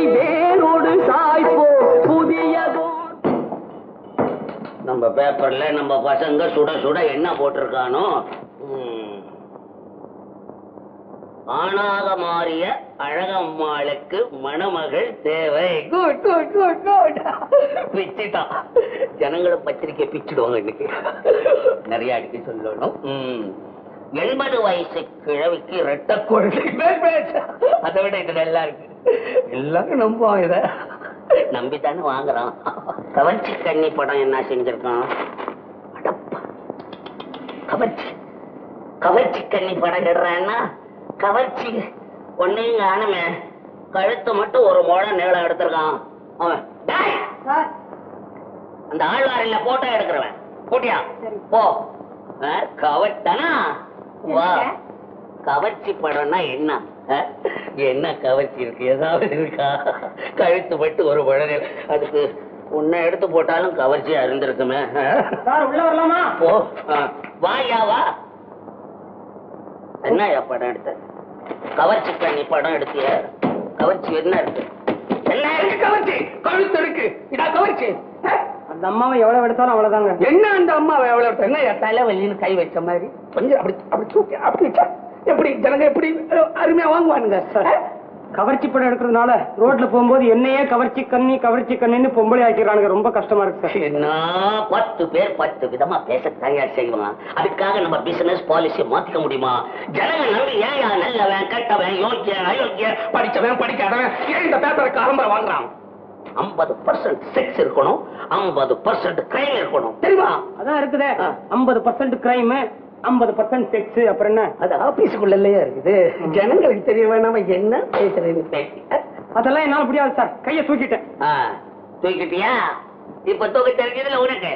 அதை வேரோடு சாய்ப்போ புதியதோ. நம்ம பேப்பர்ல நம்ம பசங்க சுட சுட என்ன போட்டிருக்கானோ, ஆணாக மாறிய அழகம்மாளுக்கு மணமகள் தேவை. Good good good good. பிச்சுட்டான். ஜனங்களும் பத்திரிக்கை பிச்சுடுவாங்க இன்னைக்கு. நிறைய அடிக்க சொல்லணும். 80 வயசு கிழவிக்கு இரட்ட கொள்கை. அதை விட இது நல்லா இருக்கு. எல்லாரும் நம்புவாங்க. இத நம்பித்தானே வாங்குறான். கவர்ச்சி கண்ணி படம் என்ன செஞ்சிருக்கான்? கவர்ச்சி கவர்ச்சி கண்ணி படம் எடுறான்னா கவர்ச்சி ஒன்னையும் ஆனமே கழுத்து மட்டும் ஒரு முழம் நீளம் எடுத்திருக்கான் அவன். அந்த ஆழ்வாரில போட்டோ எடுக்கிறவன் போட்டியா? போ. கவர்த்தானா வா. கவர்ச்சி படம்னா என்ன? என்ன கவர்ச்சி இருக்கு? ஏதாவது இருக்கா? கழுத்து மட்டும் ஒரு முழம். அதுக்கு உன்னை எடுத்து போட்டாலும் கவர்ச்சியா இருந்திருக்குமே. உள்ள வரலாமா? போ. வாயா வா. என்ன படம் எடுத்த? கவர்ச்சி கண்ணி படம் எடுத்திய. கவர்ச்சி என்ன இருக்கு? என்ன இருக்கு? கவர்ச்சி கழுத்து இருக்கு. இதா கவர்ச்சி. அந்த அம்மாவை எவ்வளவு எடுத்தாலும் அவ்வளவுதாங்க. என்ன அந்த அம்மாவை எவ்வளவு எடுத்தா என்ன? தலைவலின்னு கை வச்ச மாதிரி கொஞ்சம் அப்படி அப்படி தூக்கி அப்படி எப்படி ஜனங்க எப்படி அருமையா வாங்குவானுங்க. கவர்ச்சி படம் எடுக்கிறதுனால ரோட்ல போகும்போது என்னையே கவர்ச்சி கண்ணின்னு பொம்பளை ஆக்கிறானுங்க. ரொம்ப கஷ்டமா இருக்கு சார். என்ன 10 பேர் 10 விதமா பேச தயார் செய்வான். அதுக்காக நம்ம பிசினஸ் பாலிசி மாத்திக்க முடியுமா? ஜனங்க நம்பி ஏன் நல்லவன் கெட்டவன் யோக்கிய அயோக்கிய படிச்சவன் படிக்காதவன் ஏன் இந்த பேப்பருக்கு ஆரம்ப வாங்குறான்? 50% செக்ஸ் இருக்கணும், 50% கிரைம் இருக்கணும். தெரியுமா? அதான் இருக்குது. 50% கிரைம், 50% செக்ஸ். அப்புறம் என்ன? அது ஆபீஸுக்குள்ள இருக்குது. ஜனங்களுக்கு தெரிய வேணாம என்ன பேசுறேன்னு பேசி அதெல்லாம் என்னால முடியாது சார். கைய தூக்கிட்டேன். தூக்கிட்டியா? இப்ப தூக்க தெரிஞ்சதுல உனக்கு.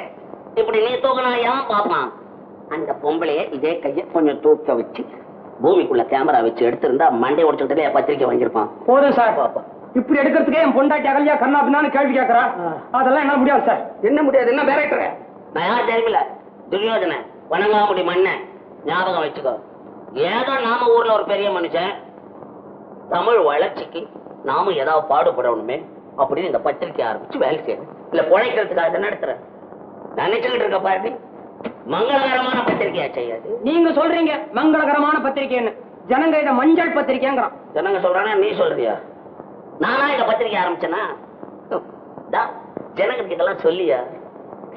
இப்படி நீ தூக்கினா ஏன் பாப்பான்? அந்த பொம்பளைய இதே கைய கொஞ்சம் தூக்க வச்சு பூமிக்குள்ள கேமரா வச்சு எடுத்திருந்தா மண்டை உடைச்சுட்டே பத்திரிக்கை வாங்கியிருப்பான். போதும் சார். பாப்பா இப்படி எடுக்கிறதுக்கே என் பொண்டாட்டி அகல்யா கண்ணா பின்னான்னு கேள்வி கேட்கறா. அதெல்லாம் என்ன முடியாது சார். என்ன முடியாது? என்ன வேற நான் யார் தெரியல. துரியோதன வணங்காமுடி மண்ண ஞாபகம் வச்சுக்கோ. ஏதோ நாம ஊர்ல ஒரு பெரிய மனுஷன், தமிழ் வளர்ச்சிக்கு நாம ஏதாவது பாடுபடணுமே அப்படின்னு இந்த பத்திரிக்கை ஆரம்பிச்சு வேலை செய்யணும். இல்ல பிழைக்கிறதுக்காக நடத்துறேன் நினைச்சுக்கிட்டு இருக்க பாருங்க. மங்களகரமான பத்திரிகையா செய்யாது. நீங்க சொல்றீங்க மங்களகரமான பத்திரிகைன்னு. ஜனங்க இத மஞ்சள் பத்திரிக்கைங்கிறான். ஜனங்க சொல்றானா நீ சொல்றியா? நானா இந்த பத்திரிக்கை ஆரம்பிச்சேனா? ஜனங்களுக்கு இதெல்லாம் சொல்லியா?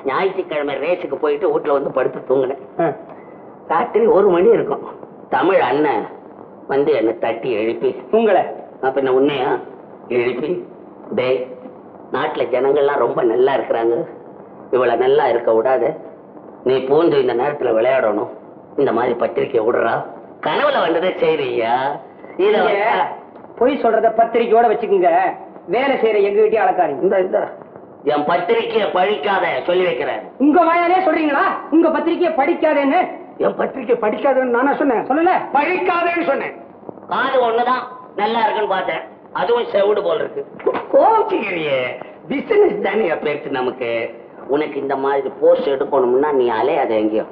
ஞாயிற்றுக்கிழமை ரேஸுக்கு போயிட்டு வீட்டுல வந்து படுத்து தூங்கினேன். ராத்திரி 1 மணி இருக்கும். தமிழ் அண்ணன் வந்து என்ன தட்டி எழுப்பி உங்களை அப்ப என்ன உன்னையா எழுப்பி, டே நாட்டுல ஜனங்கள்லாம் ரொம்ப நல்லா இருக்கிறாங்க, இவ்வளவு நல்லா இருக்க விடாத, நீ பூந்து இந்த நேரத்துல விளையாடணும், இந்த மாதிரி பத்திரிக்கை விடுறா. கனவுல வந்ததே சரியா? இத பொய் சொல்றத பத்திரிக்கையோட வச்சுக்கோங்க. வேலை செய்யற எங்க வீட்டையும் அளக்காதீங்க. இந்த என் பத்திரிக்கைய படிக்காத சொல்லி வைக்கிறேன். உங்க வாயாலே சொல்றீங்களா உங்க பத்திரிக்கைய படிக்காதேன்னு? என் பத்திரிக்கை படிக்காதேன்னு நானா சொன்னேன்? சொல்லல, படிக்காதேன்னு சொன்னேன். காது ஒண்ணுதான் நல்லா இருக்குன்னு பார்த்தேன், அதுவும் செவுடு போல் இருக்கு. கோச்சிக்கிறியே, பிசினஸ் தானே பேச்சு நமக்கு. உனக்கு இந்த மாதிரி போஸ்ட் எடுக்கணும்னா நீ அலையாத, எங்கேயோ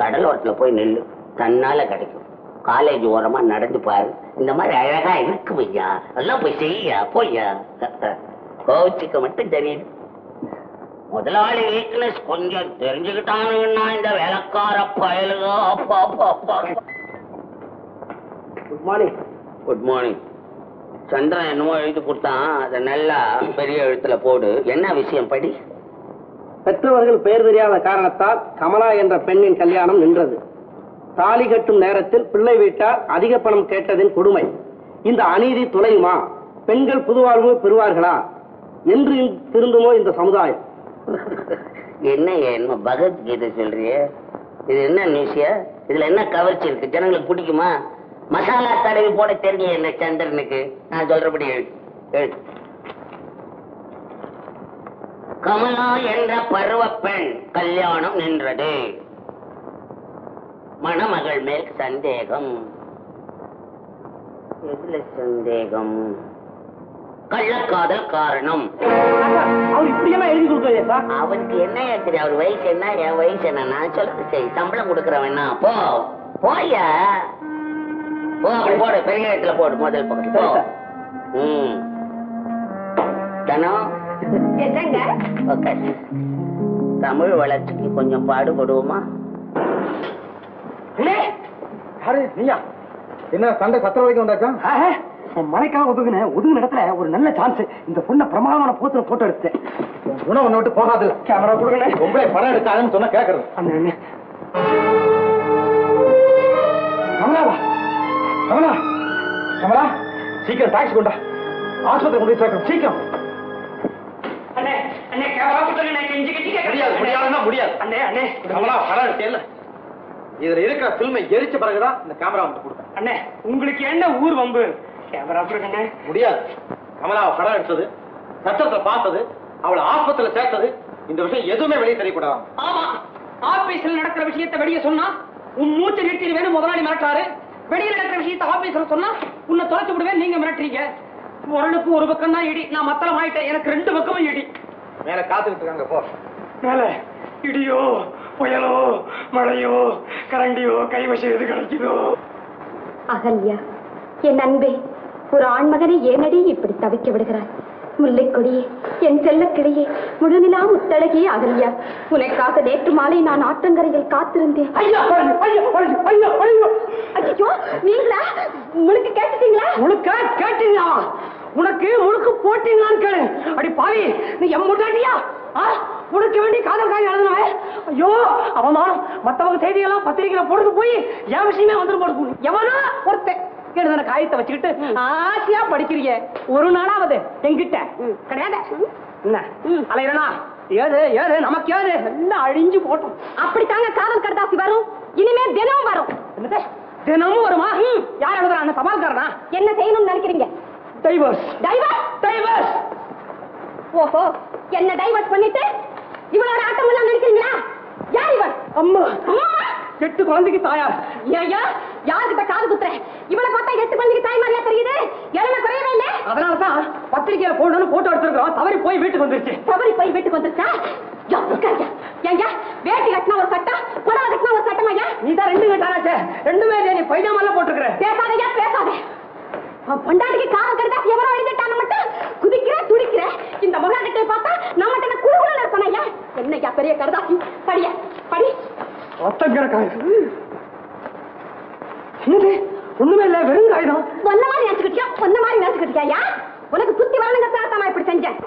கடலோரத்துல போய் நெல்லு, தன்னால கிடைக்கும். காலேஜ் ஓரமா நடந்து பாரு, இந்த மாதிரி அழகா இருக்கு ஐயா, எல்லாம் போய் செய்யா போய்யா. கோச்சிக்க மட்டும் தெரியுது. முதலாளி வீக்னஸ் கொஞ்சம் தெரிஞ்சுக்கிட்டானுன்னா இந்த வேலைக்கார பயலுக. Good morning. Good morning. Chandran என்னமோ எழுதி கொடுத்தான், அதை நல்லா பெரிய எழுத்துல போடு. என்ன விஷயம் படி. பெற்றவர்கள் பெயர் தெரியாத காரணத்தால் கமலா என்ற பெண்ணின் கல்யாணம் நின்றது. தாலி கட்டும் நேரத்தில் பிள்ளை வீட்டார் அதிக பணம் கேட்டதின் கொடுமை. இந்த அநீதி துளையுமா? பெண்கள் புதுவாழ்வு பெறுவார்களா என்று திருந்துமோ இந்த சமுதாயம்? என்ன பகவத்கீதை சொல்றிய? இது என்ன நியூஸியா? இதுல என்ன கவர்ச்சி இருக்கு? ஜனங்களுக்கு பிடிக்குமா? மசாலா தடவி போட தெரிஞ்ச என்ன சந்திரனுக்கு? நான் சொல்றபடி எழுது. கமலா என்ற பருவ பெண் கல்யாணம் நின்றது. மணமகள் மேல் சந்தேகம். எதுல சந்தேகம்? கள்ளக்காதல் காரணம். அவருக்கு என்ன தெரியும்? அவர் வயசு என்ன, என் வயசு என்ன? நான் சொல்றது சரி, சம்பளம் கொடுக்கறவன்னா போ போயா போ. அப்படி போடு, பெரிய இடத்துல போடு, முதல் பக்கத்துல போ. தனம் என்னங்க உட்காரு. தமிழ் வளர்ச்சிக்கு கொஞ்சம் பாடுபடுவோமா? நீயா என்ன சண்டை சத்திர வரைக்கும் வந்தாச்சா? மழைக்காக ஒதுங்கின இடத்துல ஒரு நல்ல சான்ஸ். இந்த பொண்ணை பிரமாதமான போட்டோ எடுத்தேன். உணவு ஒண்ணு விட்டு போகாது. கேமரா கொடுங்க. உங்களே படம் எடுக்காதுன்னு சொன்னா கேட்கறது. கமலாவா? கமலா கமலா சீக்கிரம் டாக்ஸி கொண்டா. ஆஸ்பத்திரி கொண்டு சேர்க்கணும் சீக்கிரம். முடியாது. கமலா படம் எடுத்தேன். இதுல இருக்கிற பில்மை எரிச்ச பிறகுதான் இந்த கேமரா வந்து கொடுத்தேன். அண்ணே உங்களுக்கு என்ன ஊர் வம்பு? கேமரா கொடுங்க. முடியாது. கமலாவை படம் எடுத்தது, சட்டத்தை பார்த்தது, அவளை ஆஸ்பத்திரியில சேர்த்தது, இந்த விஷயம் எதுவுமே வெளியே தெரியக்கூடாது. ஆமா, ஆபீஸ்ல நடக்கிற விஷயத்தை வெளியே சொன்னா உன் மூச்சு நிறுத்தி வேணும் முதலாளி மிரட்டாரு. வெளியே நடக்கிற விஷயத்தை ஆபீஸ்ல சொன்னா உன்னை தொலைச்சு விடுவேன் நீங்க மிரட்டுறீங்க. முரளுக்கு ஒரு பக்கம் தான் இடி. நான் மத்தளம் ஆயிட்டேன். எனக்கு 2 பக்கமும் இடி. மேல காத்துக்கிட்டு இருக்காங்க. போ மேல இடியோ புயலோ மழையோ கரண்டியோ கைவசம் எது கிடைக்குதோ. அகல்யா என் அன்பே, ஒரு ஆண்மகனை ஏனடி இப்படி தவிக்க விடுகிறாய்? முல்லை கொடியே, என் செல்ல கிளியே, முழுநிலா முத்தழகே அகல்யா, உனக்காக நேற்று மாலை நான் ஆற்றங்கரையில் காத்திருந்தேன். ஐயோ நீங்களா? முழுக்க கேட்டுட்டீங்களா? முழுக்க கேட்டீங்களா? உனக்கு முழுக்கு போட்டீங்களான்னு கேளு. அடி பாவி, நீ எம் முட்டாட்டியா? உனக்கு வேண்டி காதல் காய் எழுதுனவே. ஐயோ அவமானம். மத்தவங்க செய்தியெல்லாம் பத்திரிகையில போடுறது போய் என் விஷயமே வந்துட்டு போடுது. எவனா ஒருத்தன் எழுதுன காயத்தை வச்சுக்கிட்டு ஆசையா படிக்கிறீங்க. ஒரு நாளாவது எங்கிட்ட கிடையாது. என்ன அலையறனா? ஏது ஏது நமக்கு ஏது எல்லாம் அழிஞ்சு போட்டோம். அப்படித்தாங்க காதல் கடுதாசி வரும். இனிமே தினமும் வரும். என்னது தினமும் வருமா? யார் எழுதுறா? அந்த தபால்காரனா? என்ன செய்யணும்னு நினைக்கிறீங்க? டைவர்ஸ். டைவர்ஸ்? டைவர்ஸ். ஓஹோ, என்ன டைவர்ஸ் பண்ணிட்டு இவளோட ஆட்டம் எல்லாம் நினைக்கிறீங்களா? யார் இவன்? அம்மா. அம்மா 8 குழந்தைக்கு தாயார். ஐயா யாருக்கிட்ட காது குத்துற? இவளை பார்த்தா 8 குழந்தைக்கு தாய் மாதிரியா தெரியுது. என்ன குறையவே இல்லை. அதனாலதான் பத்திரிகையில போடணும்னு போட்டோ எடுத்துருக்கோம். தவறி போய் வீட்டுக்கு வந்துருச்சு. தவறி போய் வீட்டுக்கு வந்துருச்சா? ஏங்க வேட்டி கட்டினா ஒரு சட்டம், புடவை கட்டினா ஒரு சட்டம். ஐயா நீதான் 2 கட்டாச்சே. 2மே நீ பைஜாமெல்லாம் போட்டுக்கிற. பேசாதையா பேசாத. பொண்டாட்டிக்கு காதல் கடுதாசி எவரோ எழுதிட்டான்னு மட்டும் குதிக்கிற துடிக்கிற. இந்த முகாகிட்டை பார்த்தா நம்மகிட்ட குழுகுல இருப்பான். ஐயா என்னையா பெரிய கடுதாசி? படிய படி. என்னது? ஒண்ணுமே இல்ல, வெறும் காகிதம். ஒன்ன மாதிரி நினைச்சுக்கிட்டியா? ஒன்ன மாதிரி நினைச்சுக்கிட்டியா? உனக்கு புத்தி வரணுங்கிறதுக்காக நான் இப்படி செஞ்சேன்.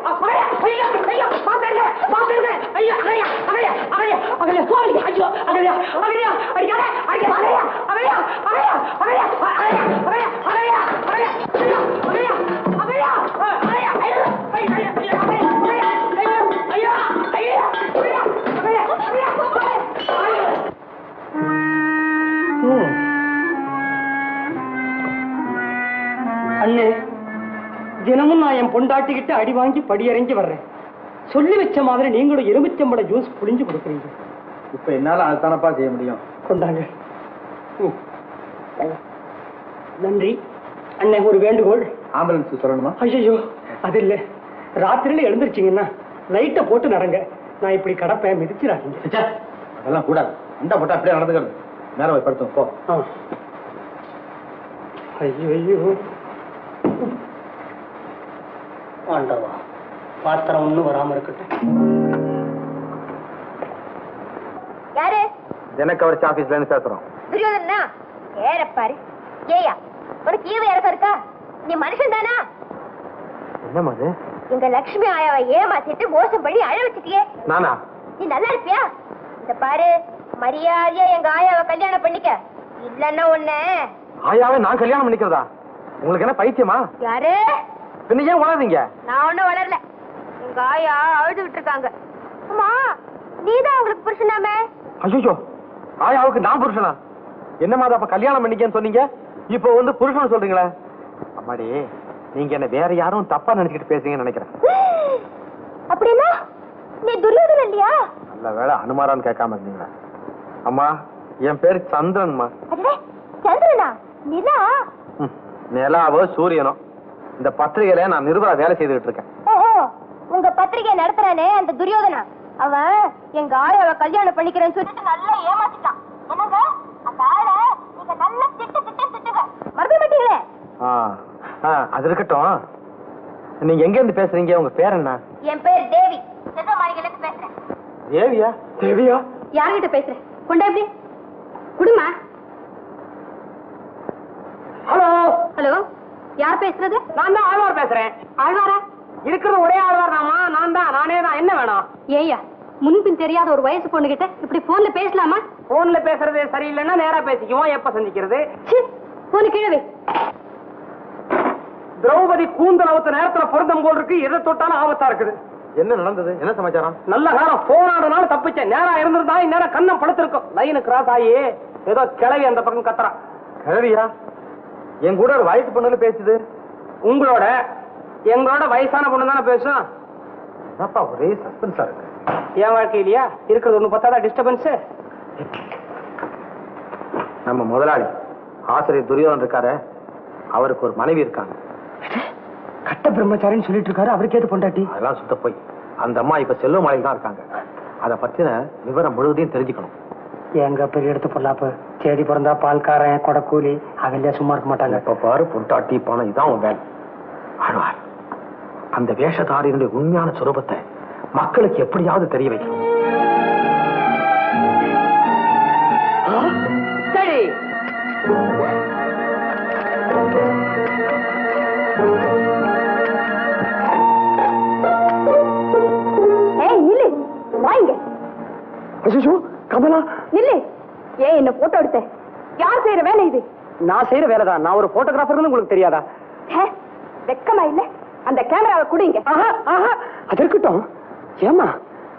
அண்ணே, தினமும் நான் என் பொண்டாட்டிக்கிட்ட அடி வாங்கி படியறைஞ்சு வர்றேன். சொல்லி வச்ச மாதிரி நீங்களும் எலுமிச்சம்பழ ஜூஸ் புளிஞ்சு கொடுக்குறீங்க. இப்ப என்னால அதுதானப்பா செய்ய முடியும். கொண்டாங்க. நன்றி அண்ணே. ஒரு வேண்டுகோள். ஆம்புலன்ஸ் சொல்லணுமா? ஐயோ அது இல்ல, ராத்திரியில எழுந்திருச்சீங்கன்னா லைட்டை போட்டு நடங்க. நான் இப்படி கடப்பேன், மிதிச்சிடாதீங்க. அதெல்லாம் கூடாது. அந்த போட்டா அப்படியே நடந்துக்கிறது. நேரம் போய் படுத்தும் போ. ஐயோ ஆண்டவா, பாத்திரம் ஒண்ணும் வராம இருக்கட்டும். யாரு? எனக்கு அவர் ஆபீஸ்ல இருந்து பேசுறோம். துரியோதனா ஏறப்பாரு. ஏயா உனக்கு ஈவ இறக்கம் இருக்கா? நீ மனுஷன் தானா? என்னமா அது? எங்க லட்சுமி ஆயாவை ஏமாத்திட்டு மோசம் பண்ணி அழ வச்சுட்டியே. நானா? நீ நல்லா இருப்பியா? இந்த பாரு, மரியாதையா எங்க ஆயாவை கல்யாணம் பண்ணிக்க. இல்லன்னா ஒண்ணு. ஆயாவை நான் கல்யாணம் பண்ணிக்கிறதா? உங்களுக்கு என்ன பைத்தியமா? யாரு? பின்ன ஏன் வளர்றீங்க? நான் ஒண்ணும் வளரல. எங்க ஆயா அழுதுகிட்டு இருக்காங்க. அம்மா நீதான் அவங்களுக்கு புருஷனாமே. ஐயோ, ஆயாவுக்கு நான் புருஷனா? என்னமா அப்ப கல்யாணம் பண்ணிக்கன்னு சொன்னீங்க, இப்போ வந்து புருஷன் சொல்றீங்களே? அம்மாடி, நீங்க என்ன வேற யாரும் தப்பா நினைச்சிட்டு பேசுறீங்கன்னு நினைக்கிறேன். அப்படின்னா நீ துரியோதனன் இல்லையா? நல்ல வேளை அனுமாரான்னு கேட்காம இருந்தீங்களா? அம்மா, என் பேரு சந்திரன்மா. சந்திரனா? நிலா? நிலாவோ சூரியனோ, இந்த பத்திரிகையில நான் நிருபரா வேலை செய்துட்டு இருக்கேன். ஓஹோ, உங்க பத்திரிகை நடத்துறானே அந்த துரியோதனா, அவன் எங்க ஆயாவை கல்யாணம் பண்ணிக்கிறேன்னு சொல்லிட்டு நல்லா ஏமாத்திட்டான். என்னங்க அந்த ஆளை நீங்க நல்லா திட்டுங்க. மறக்க மாட்டீங்களே? அது இருக்கட்டும். நீங்க எங்க இருந்து பேசுறீங்க? உங்க பேர் என்ன? என் பேர் தேவி, செல்வமாளிகையில இருந்து பேசுறேன். தேவியா? தேவியா? யார்கிட்ட பேசுறேன்? கொண்டா எப்படி குடுமா. ஹலோ ஹலோ, யார் பேசுறது? நான் தான் ஆழ்வார் பேசுறேன். ஆழ்வாரா? இருக்கிறது ஒரே ஆழ்வார் நாமா, நானே தான். என்ன வேணும்? ஏய்யா, முன்பின் தெரியாத ஒரு வயசு பொண்ணு கிட்ட இப்படி போன்ல பேசலாமா? போன்ல பேசுறது சரியில்லைன்னா நேரா பேசிக்குவோம். எப்ப சந்திக்கிறது? போன கிழவே. திரௌபதி கூந்தல் அவுத்த நேரத்துல பொருத்தம் போல் இருக்கு. எதை தொட்டாலும் ஆபத்தா இருக்குது. என்ன நடந்தது? என்ன சமாச்சாரம்? நல்ல காலம் போன் ஆடுனாலும் தப்பிச்சேன். நேரா இருந்திருந்தா இந்நேரம் கண்ணம் படுத்திருக்கும். லைனு கிராஸ் ஆகி ஏதோ கிளவி அந்த பக்கம் கத்துறா. கிழவியா? என் கூட ஒரு வயசு பொண்ணுல பேசுது. எங்களோட வயசான பொண்ணு தானே பேசும். அப்பா ஒரே சஸ்பென்ஸா இருக்கு. என் வாழ்க்கையிலயா இருக்கிறது ஒண்ணு பத்தாதா டிஸ்டர்பன்ஸ்? நம்ம முதலாளி ஆசிரியர் துரியோதன் இருக்காரு, அவருக்கு ஒரு மனைவி இருக்காங்க. கட்ட பிரம்மச்சாரின்னு சொல்லிட்டு இருக்காரு. அவருக்கு ஏது பொண்டாட்டி? அதெல்லாம் சுத்த போய். அந்த அம்மா இப்ப செல்வ மாலையில் தான் இருக்காங்க. அதை பத்தின விவரம் முழுவதையும் தெரிஞ்சுக்கணும். எங்க பெரிய எடுத்து பொல்லாப்பு. தேடி பிறந்தா பால்காரன் கொடக்கூலி அகல்யா சும்மா இருக்க மாட்டாங்க. இப்ப பாரு பொண்டாட்டி பணம், இதான் உன் வேலை. ஆழ்வார், அந்த வேஷதாரியினுடைய உண்மையான சுரூபத்தை மக்களுக்கு எப்படியாவது தெரிய வைக்கணும். சரி, கமலா நில்லு. ஏன் என்ன போட்டோ எடுத்த? யார் செய்யற வேலை இது? நான் செய்யற வேலைதான். நான் ஒரு போட்டோகிராஃபர்னு உங்களுக்கு தெரியாதா? வெக்கமா இல்ல? அந்த கேமராவை குடிங்க. அது இருக்கட்டும். ஏமா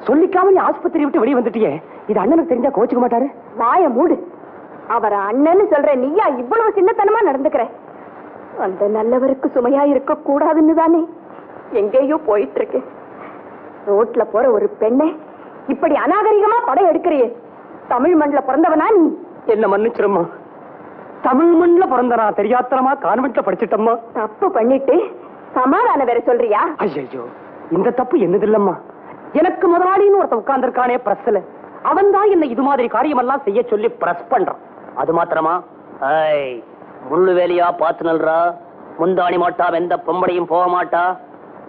சொல்லிக்காம நீ ஆஸ்பத்திரி விட்டு வெளியே வந்துட்டியே, இது அண்ணனுக்கு தெரிஞ்சா கோச்சுக்க மாட்டாரு? வாய மூடு. அவர அண்ணன்னு சொல்ற நீயா இவ்வளவு சின்னத்தனமா நடந்துக்கிற? அந்த நல்லவருக்கு சுமையா இருக்க கூடாதுன்னு தானே எங்கேயோ போயிட்டு இருக்கு. ரோட்ல போற ஒரு பெண்ணை இப்படி அநாகரிகமா படம் எடுக்கிறியே. தமிழ் மண்ணில பிறந்தவனா நீ? என்ன மன்னிச்சிருமா, தமிழ் மண்ணில பிறந்தனா தெரியாத்தனமா கான்வென்ட்ல படிச்சிட்டம்மா. தப்பு பண்ணிட்டு சமாதானம் வேற சொல்றியா? ஐயோ, இந்த தப்பு என்னது இல்லம்மா. எனக்கு முதலாளின்னு ஒருத்த உட்கார்ந்துருக்கானே பிரஸ்ல, அவன் தான் என்ன இது மாதிரி காரியம் எல்லாம் செய்ய சொல்லி பிரஸ் பண்றான். அது மாத்திரமா? முள்ளு வேலையா பார்த்து நல்றா, முந்தாணி மாட்டா எந்த பொம்பளையும் போக மாட்டா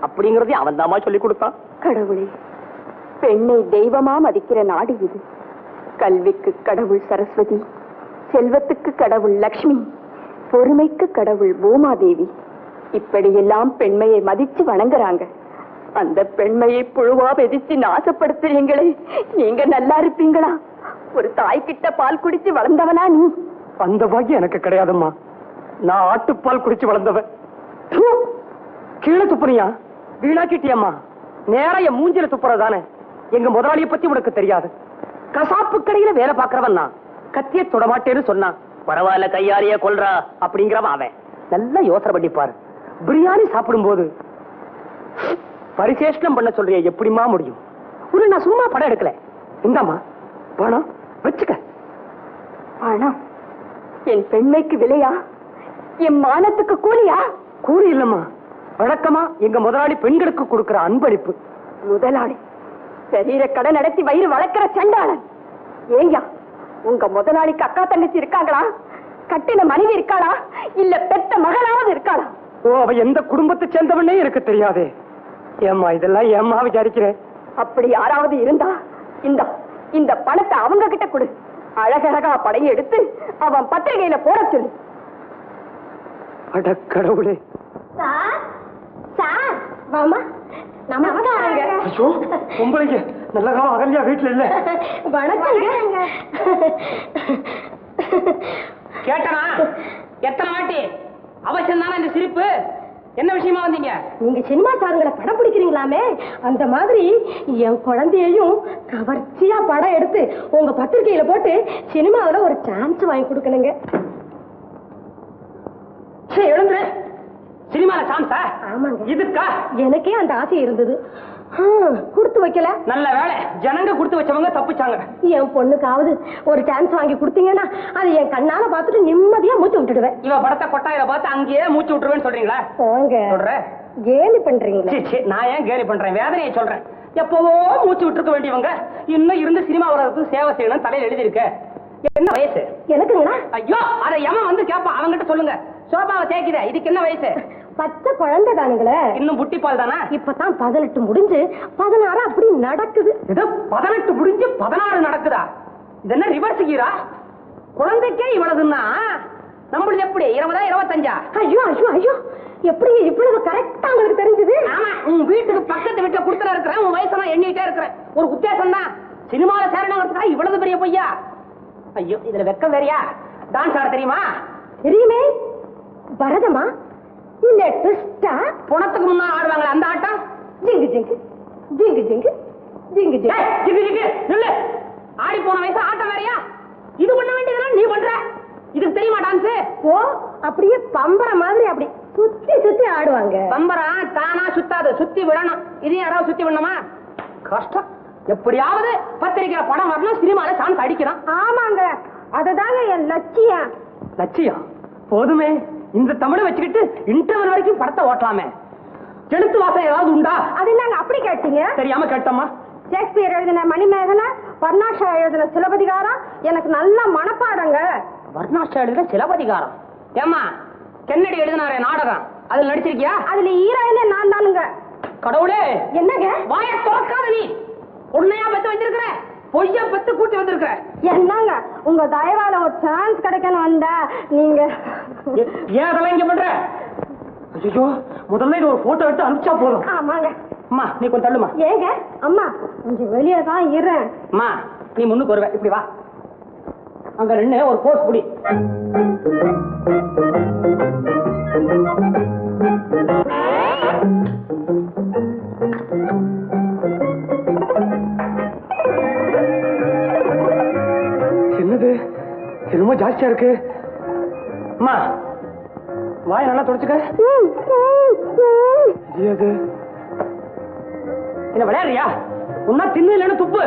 அப்படிங்கறதையும் அவன் தாமா சொல்லி கொடுத்தான். கடவுளே, பெண்ணை தெய்வமா மதிக்கிற நாடு இது. கல்விக்கு கடவுள் சரஸ்வதி, செல்வத்துக்கு கடவுள் லக்ஷ்மி, பொறுமைக்கு கடவுள் பூமாதேவி. இப்படியெல்லாம் பெண்மையை மதிச்சு வணங்குறாங்க. அந்த பெண்மையை புழுவா வெதிச்சு நாசப்படுத்துறீங்களே, நீங்க நல்லா இருப்பீங்களா? ஒரு தாய்கிட்ட பால் குடிச்சு வளர்ந்தவனா நீ? அந்த பாக்கியம் எனக்கு கிடையாதும்மா. நான் ஆட்டுப்பால் குடிச்சு வளர்ந்தவன். கீழே துப்புறியா? வீணாக்கிட்டியம்மா. நேரா என் மூஞ்சில துப்புறதானே. எங்க முதலாளியை பத்தி உனக்கு தெரியாது. கசாப்பு கடையில வேலை பாக்குறவன் நான். கத்திய தொடமாட்டேன்னு சொன்னான். பரவாயில்ல, கையாரியே கொல்றா அப்படிங்கிறவன் அவன். நல்லா யோசனை பண்ணிப்பாரு. பிரியாணி சாப்பிடும் போது பரிசேஷனம் பண்ண சொல்றிய எப்படிமா முடியும்? ஒரு நான் சும்மா படம் எடுக்கல. இந்தாமா பணம் வச்சுக்க. பணம் என் பெண்மைக்கு விலையா? என் மானத்துக்கு கூலியா? கூலி இல்லம்மா, வழக்கமா எங்க முதலாளி பெண்களுக்கு கொடுக்கிற அன்பளிப்பு. முதலாளி சரீர கடை நடத்தி வயிறு வளர்க்கிற சண்டாளன். ஏய்யா, உங்க முதலாளிக்கு அக்கா தங்கச்சி இருக்காங்களா? கட்டின மனைவி இருக்காளா? இல்ல பெத்த மகளாவது இருக்காளா? ஓ, அவ எந்த குடும்பத்தை சேர்ந்தவனே எனக்கு தெரியாதே. ஏம்மா இதெல்லாம் ஏம்மா விசாரிக்கிறேன்? அப்படி யாராவது இருந்தா இந்த பணத்தை அவங்க கிட்ட கொடு. அழகழகா படையை எடுத்து அவன் பத்திரிகையில போட சொல்லு. அட கடவுளே. ஐயோ, பொம்பளைங்க நல்ல காலம் அகல்யா வீட்டுல இல்ல. கேட்டனா எத்தனை வாட்டி? அவசியம் தானே இந்த சிரிப்பு? என்ன விஷயமா வந்தீங்க? நீங்க சினிமா தாரங்களை படம் பிடிக்கிறீங்களாமே, அந்த மாதிரி என் குழந்தையையும் கவர்ச்சியா படம் எடுத்து உங்க பத்திரிகையில போட்டு சினிமாவில ஒரு சான்ஸ் வாங்கி கொடுக்கணுங்க. எழுந்துரு. சினிமால சான்ஸா? ஆமாங்க. இதுக்கா? எனக்கே அந்த ஆசை இருந்தது, கொடுத்து வைக்கல. நல்ல வேலை, ஜனங்க கொடுத்து வச்சவங்க தப்பிச்சாங்க. என் பொண்ணுக்காவது ஒரு சான்ஸ் வாங்கி கொடுத்தீங்கன்னா அது என் கண்ணால பார்த்துட்டு நிம்மதியா மூச்சு விட்டுடுவேன். இவ படத்தை கொட்டாயில பார்த்து அங்கேயே மூச்சு விட்டுருவேன்னு சொல்றீங்களா? போங்க, சொல்றேன். கேலி பண்றீங்களா? நான் ஏன் கேலி பண்றேன்? வேதனையை சொல்றேன். எப்பவோ மூச்சு விட்டுருக்க வேண்டியவங்க இன்னும் இருந்து சினிமா வர்றதுக்கு சேவை செய்யணும் தலையில எழுதிருக்கு. என்ன வயசு எனக்குங்களா? ஐயோ, அதை எவன் வந்து கேட்பான்? அவங்கிட்ட சொல்லுங்க. சோபாவை தேய்க்குத, இதுக்கு என்ன வயசு? பச்சை குழந்தை தானுங்களே. இன்னும் புட்டி பால் தானே? இப்பதான் 18 முடிஞ்சு 16 அப்படி நடக்குது. இது 18 முடிஞ்சு 16 நடக்குதா? இது என்ன ரிவர்ஸ் கீரா? குழந்தைக்கே இவ்வளவுன்னா நம்மளுக்கு எப்படி 20 25? ஐயோ ஐயோ ஐயோ, எப்படி இவ்வளவு கரெக்டா உங்களுக்கு தெரிஞ்சது? ஆமா, உன் வீட்டுக்கு பக்கத்து வீட்டுல குடுத்துற இருக்கிறேன். உன் வயசை நான் எண்ணிட்டே இருக்கிறேன். ஒரு உத்தேசம் தான். சினிமால சேரணுங்கிறதுக்கா இவ்வளவு பெரிய பொய்யா? ஐயோ, இதுல வெக்கம் வேறையா? டான்ஸ் ஆட தெரியுமா? தெரியுமே. பரதமா இல்ல ட்விஸ்டா? புணத்துக்கு முன்னா ஆடுவாங்களே அந்த ஆட்டம். ஜிங்கு ஜிங்கு ஜிங்கு ஜிங்கு ஜிங்கு ஜிங்கு ஜிங்கு ஜிங்கு நில்லு. ஆடி போன வயசு ஆட்டம் வேறையா? இது பண்ண வேண்டியதெல்லாம் நீ பண்ற. இதுக்கு தெரியுமா டான்ஸ்? ஓ, அப்படியே பம்பர மாதிரி அப்படி சுத்தி சுத்தி ஆடுவாங்க. பம்பரம் தானா சுத்தாது, சுத்தி விடணும். இது யாராவது சுத்தி விடணுமா? கஷ்டம். எப்படியாவது பத்திரிக்கை படம் வரணும், சினிமால சான்ஸ் அடிக்கிறான். ஆமாங்க, அதுதாங்க என் லட்சியம். லட்சியம் போதுமே. இந்த தமிழை வச்சுக்கிட்டு இன்டர்வல் வரைக்கும் படத்தை ஓட்டலாமே. எழுத்து வாசம் ஏதாவது உண்டா? அது நாங்க அப்படி கேட்டீங்க? தெரியாம கேட்டோமா? ஷேக்ஸ்பியர் எழுதின மணிமேகலை, வர்ணாஷா எழுதின சிலப்பதிகாரம் எனக்கு நல்ல மனப்பாடங்க. வர்ணாஷா எழுதின சிலப்பதிகாரம்? ஏமா, கென்னடி எழுதினாரே நாடகம், அதுல நடிச்சிருக்கியா? அதுல ஹீரோயினே நான் தானுங்க. கடவுளே, என்னங்க வாயை திறக்காத நீ. உன்னையா பத்து வச்சிருக்கிற? பொய்ய பத்து கூட்டி வந்திருக்கிற. என்னங்க, உங்க தயவால ஒரு சான்ஸ் கிடைக்கணும் வந்தா நீங்க. ஏன் அதெல்லாம் இங்க பண்ற? ஐயோ, முதல்ல இது ஒரு போட்டோ எடுத்து அனுப்பிச்சா போதும். ஆமாங்க. அம்மா, நீ கொஞ்சம் தள்ளுமா. ஏங்க அம்மா, கொஞ்சம் வெளியே தான் இரு. அம்மா, நீ முன்னுக்கு வருவ. இப்படி வா. அங்க நின்னு ஒரு போஸ் புடி. சின்னது சினிமா ஜாஸ்தியா இருக்கு. அம்மா, வாய் நல்லா தொடச்சுக்க. என்ன விளையாடுறியா? உன்னா தின்னு இல்லைன்னு துப்பு.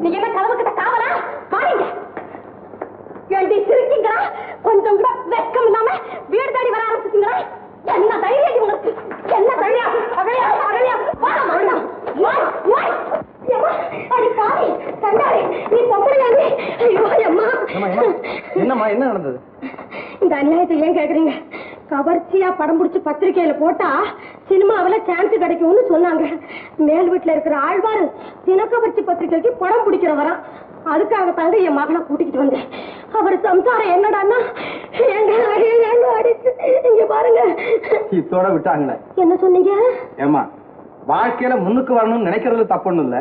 நீங்க என்ன கனவு கிட்ட காவலா? பாருங்க, சிரிக்கீங்களா? கொஞ்சம் கூட வெக்கம் இல்லாம வீடு தேடி வர ஆரம்பிச்சிட்டீங்களா? என்ன தைரியம் உங்களுக்கு? என்ன தைரியம்? என்னம்மா, என்ன நடந்தது? இந்த அநியாயத்தை ஏன் கேக்குறீங்க? கவர்ச்சியா படம் பிடிச்சு பத்திரிகையில போட்டா சினிமாவில சான்ஸ் கிடைக்கும்னு சொன்னாங்க. மேல் வீட்டுல இருக்கிற ஆழ்வாரு தினக்கவர்ச்சி பத்திரிகைக்கு படம் பிடிக்கிறவரா. அதுக்காக தாங்க என் மகனை கூட்டிக்கிட்டு வந்தேன். அவர் சம்சாரம் என்னடான்னா அடிச்சு இங்க பாருங்க. இதோட விட்டாங்களே. என்ன சொன்னீங்க? ஏமா, வாழ்க்கையில முன்னுக்கு வரணும்னு நினைக்கிறது தப்புன்னு இல்ல,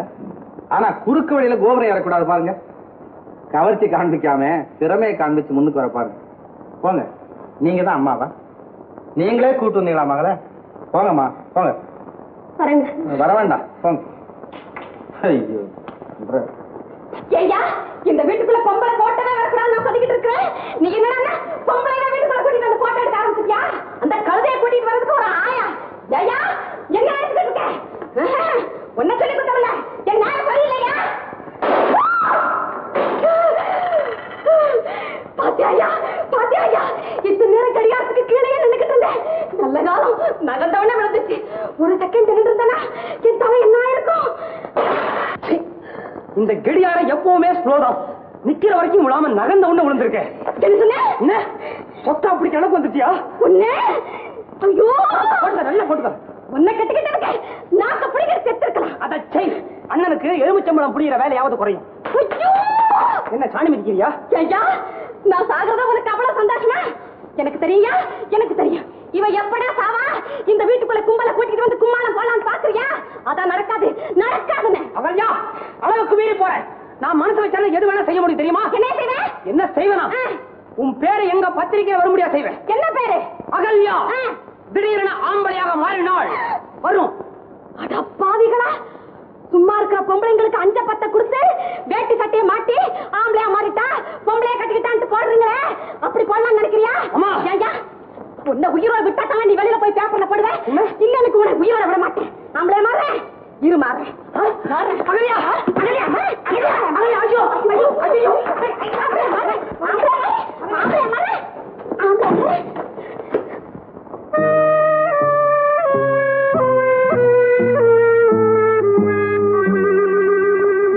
ஆனா குறுக்கு வழியில கோபுரம் ஏறக்கூடாது பாருங்க. கவர்ச்சி காண்பிக்காம திறமையை காண்பிச்சு முன்னுக்கு வர பாருங்க. போங்க, நீங்க தான் அம்மாவா? நீங்களே கூட்டு வந்தீங்களா மகள? போங்கம்மா, போங்க. வர வேண்டாம், போங்க. ஐயோ, ஐயா, இந்த வீட்டுக்குள்ள பொம்பளை போட்டவே வரக்கூடாது நான் சொல்லிக்கிட்டு இருக்கிறேன். நீ என்னடா பொம்பளை வீட்டுக்குள்ள கூட்டிட்டு வந்து போட்டோ எடுக்க ஆரம்பிச்சியா? அந்த கழுதையை கூட்டிட்டு வரதுக்கு ஒரு ஆயா. ஐயா, என்ன எடுத்துட்டு இருக்க? ஒன்ன சொல்லி கொடுத்தவல என் நாய் சரியில்லையா? பாத்தியா பாத்தியா, இத்தனை நேரம் கடிகாரத்துக்கு கீழே நின்னுக்கிட்டு இருந்தேன். நல்ல காலம் நகர்ந்தவன விழுந்துச்சு. ஒரு செகண்ட் நின்று இருந்தானா என் தலை என்ன ஆயிருக்கும்? இந்த கடிகாரம் எப்பவுமே ஸ்லோதான். நிக்கிற வரைக்கும் விழாம நகர்ந்த ஒண்ணு விழுந்திருக்கேன். என்ன சொத்தா அப்படி கணக்கு வந்துட்டியா? ஐயோ, நல்லா போட்டுக்க. உன்னை கட்டிக்கிட்டு இருக்க நாக்க பிடிக்கிற செத்து இருக்கலாம். அத செய். அண்ணனுக்கு எலுமிச்சம்பளம் புடிக்கிற வேலையாவது குறையும். என்ன சாணி மிதிக்கிறியா? ஐயா, நான் சாகிறத உனக்கு அவ்வளவு சந்தோஷமா? எனக்கு தெரியா, எனக்கு தெரியும். இவ எப்படா சாவா? இந்த வீட்டுக்குள்ள கும்பல கூட்டிட்டு வந்து கும்மாளம் போலான்னு பாக்குறியா? அதான் நடக்காது, நடக்காதுன்னு. அவள்யா, அளவுக்கு மீறி போற. நான் மனசு வச்சாலும் எது வேணா செய்ய முடியும் தெரியுமா? என்ன செய்வேன்? என்ன செய்வேனா? உன் பேரு எங்க பத்திரிகையில வர முடியா செய்வேன். என்ன பேரு? அகல்யா. திடீரென ஆம்பளையாக மாறினாள். வரும். அட பாவிகளா, சும்மா இருக்கிற பொம்பளைங்களுக்கு 5-10 கொடுத்து வேட்டி சட்டையை மாட்டி ஆம்பளையா மாறிட்டா பொம்பளைய கட்டிக்கிட்டான்ட்டு போடுறீங்களே, அப்படி போடலாம்னு நினைக்கிறியா? ஐயா, உன்னை உயிரோட விட்டா தான் நீ வெளியில போய் பேப்பர்ல போடுவேன். இல்ல, எனக்கு உனக்கு உயிரோட விட மாட்டேன். ஆம்பளைய மாறேன், இரு மாறேன். அகல்யா, அகல்யா, அகல்யா, அகல்யா, ஐயோ, ஐயோ, ஐயோ, ஆம்பளைய மாறேன், ஆம்பளைய மாறேன், ஆம்பளைய மாறேன்.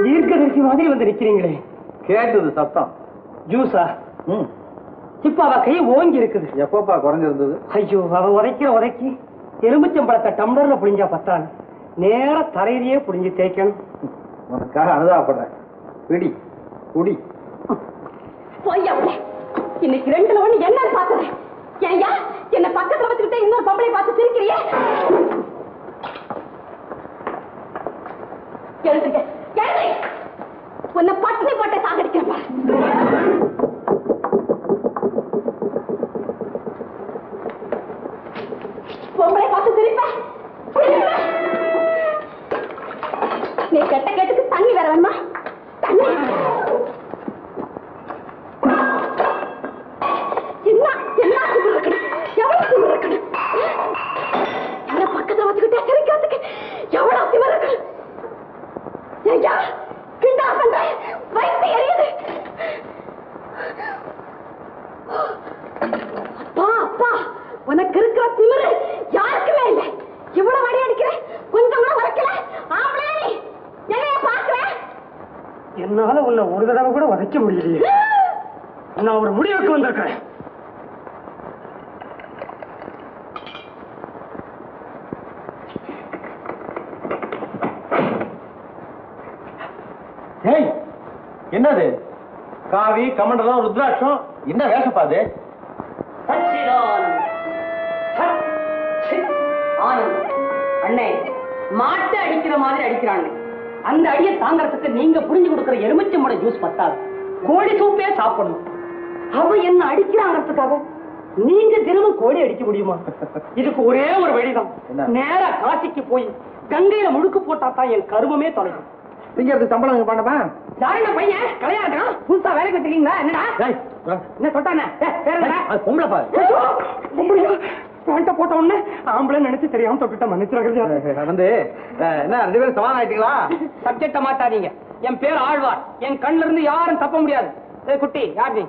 தீர்க்கதரிசி மாதிரி வந்து நிக்கிறீங்க. கேட்டது சத்தம். ஜூஸா? இப்ப அவ கை ஓங்கி இருக்குது. எப்பப்பா குறைஞ்சிருந்தது? ஐயோ, அவ உதைக்கி எலுமிச்சம்பழத்தை டம்ளர்ல புடிஞ்சா பத்தாது, நேர தரையிலேயே புடிஞ்சு தேய்க்கணும். உனக்காக அனுதாபப்படுறேன். பிடி குடி. இன்னைக்கு 2ல 1 என்ன பாக்குறேன். ஏய்யா, என்ன பக்கத்துல வச்சுக்கிட்டே இன்னொரு பொம்பளை பார்த்து சிரிக்கிறியே? எழுதுங்க, உன்னை பட்டினி போட்ட சாகடிக்கிறப்பா. பொம்பளை பார்த்து சிரிப்பேன். நீ கெட்ட கேட்டுக்கு தண்ணி வேற வேணுமா? தண்ணி என்ன பக்கத்துல வச்சுக்கிட்டே சிரிக்கிறதுக்கு எவ்வளவு திமிரு இருக்கு. ஐயா, கிண்டா பண்ற, வயித்து எரியுது. அப்பா அப்பா, உனக்கு இருக்கிற திமிரு யாருக்குமே இல்லை. இவ்வளவு அடி அடிக்கிறேன், கொஞ்சம் கூட உரைக்கல. ஆம்பளை என்னைய பாக்குற? என்னால உன்னை ஒரு தடவை கூட உதைக்க முடியலையே. நான் ஒரு முடிவுக்கு வந்திருக்கிறேன். என்னது காவி கமண்டலம் ருத்ராட்சம் என்ன வேஷப்பாது? அண்ணே, மாட்டை அடிக்கிற மாதிரி அடிக்கிறாங்க. அந்த அடியை தாங்கறதுக்கு நீங்க புரிஞ்சு கொடுக்கிற எலுமிச்சம்பழ ஜூஸ் பத்தாது, கோழி சூப்பே சாப்பிடணும். அவ என்ன அடிக்கிறாங்கிறதுக்காக நீங்க தினமும் கோழி அடிக்க முடியுமா? இதுக்கு ஒரே ஒரு வழிதான். நேரா காசிக்கு போய் கங்கையில முழுக்கு போட்டா தான் என் கருமமே தொலைக்கும். நீங்க சம்பளம் பண்ணமா? யாருன்னா பையன் கலையா இருக்கான், புதுசா வேலைக்கு வச்சிருக்கீங்களா? என்னடா என்ன சொல்றானே? பொம்பளை பாரு. பேண்ட போட்ட உடனே ஆம்பளை நினைச்சு தெரியாம தொட்டுட்ட மன்னிச்சிருக்கா. வந்து என்ன 2 பேரும் சமாதானம் ஆயிட்டீங்களா? சப்ஜெக்ட மாத்தாதீங்க. என் பேர் ஆழ்வார். என் கண்ணுல இருந்து யாரும் தப்ப முடியாது. குட்டி யார் நீ?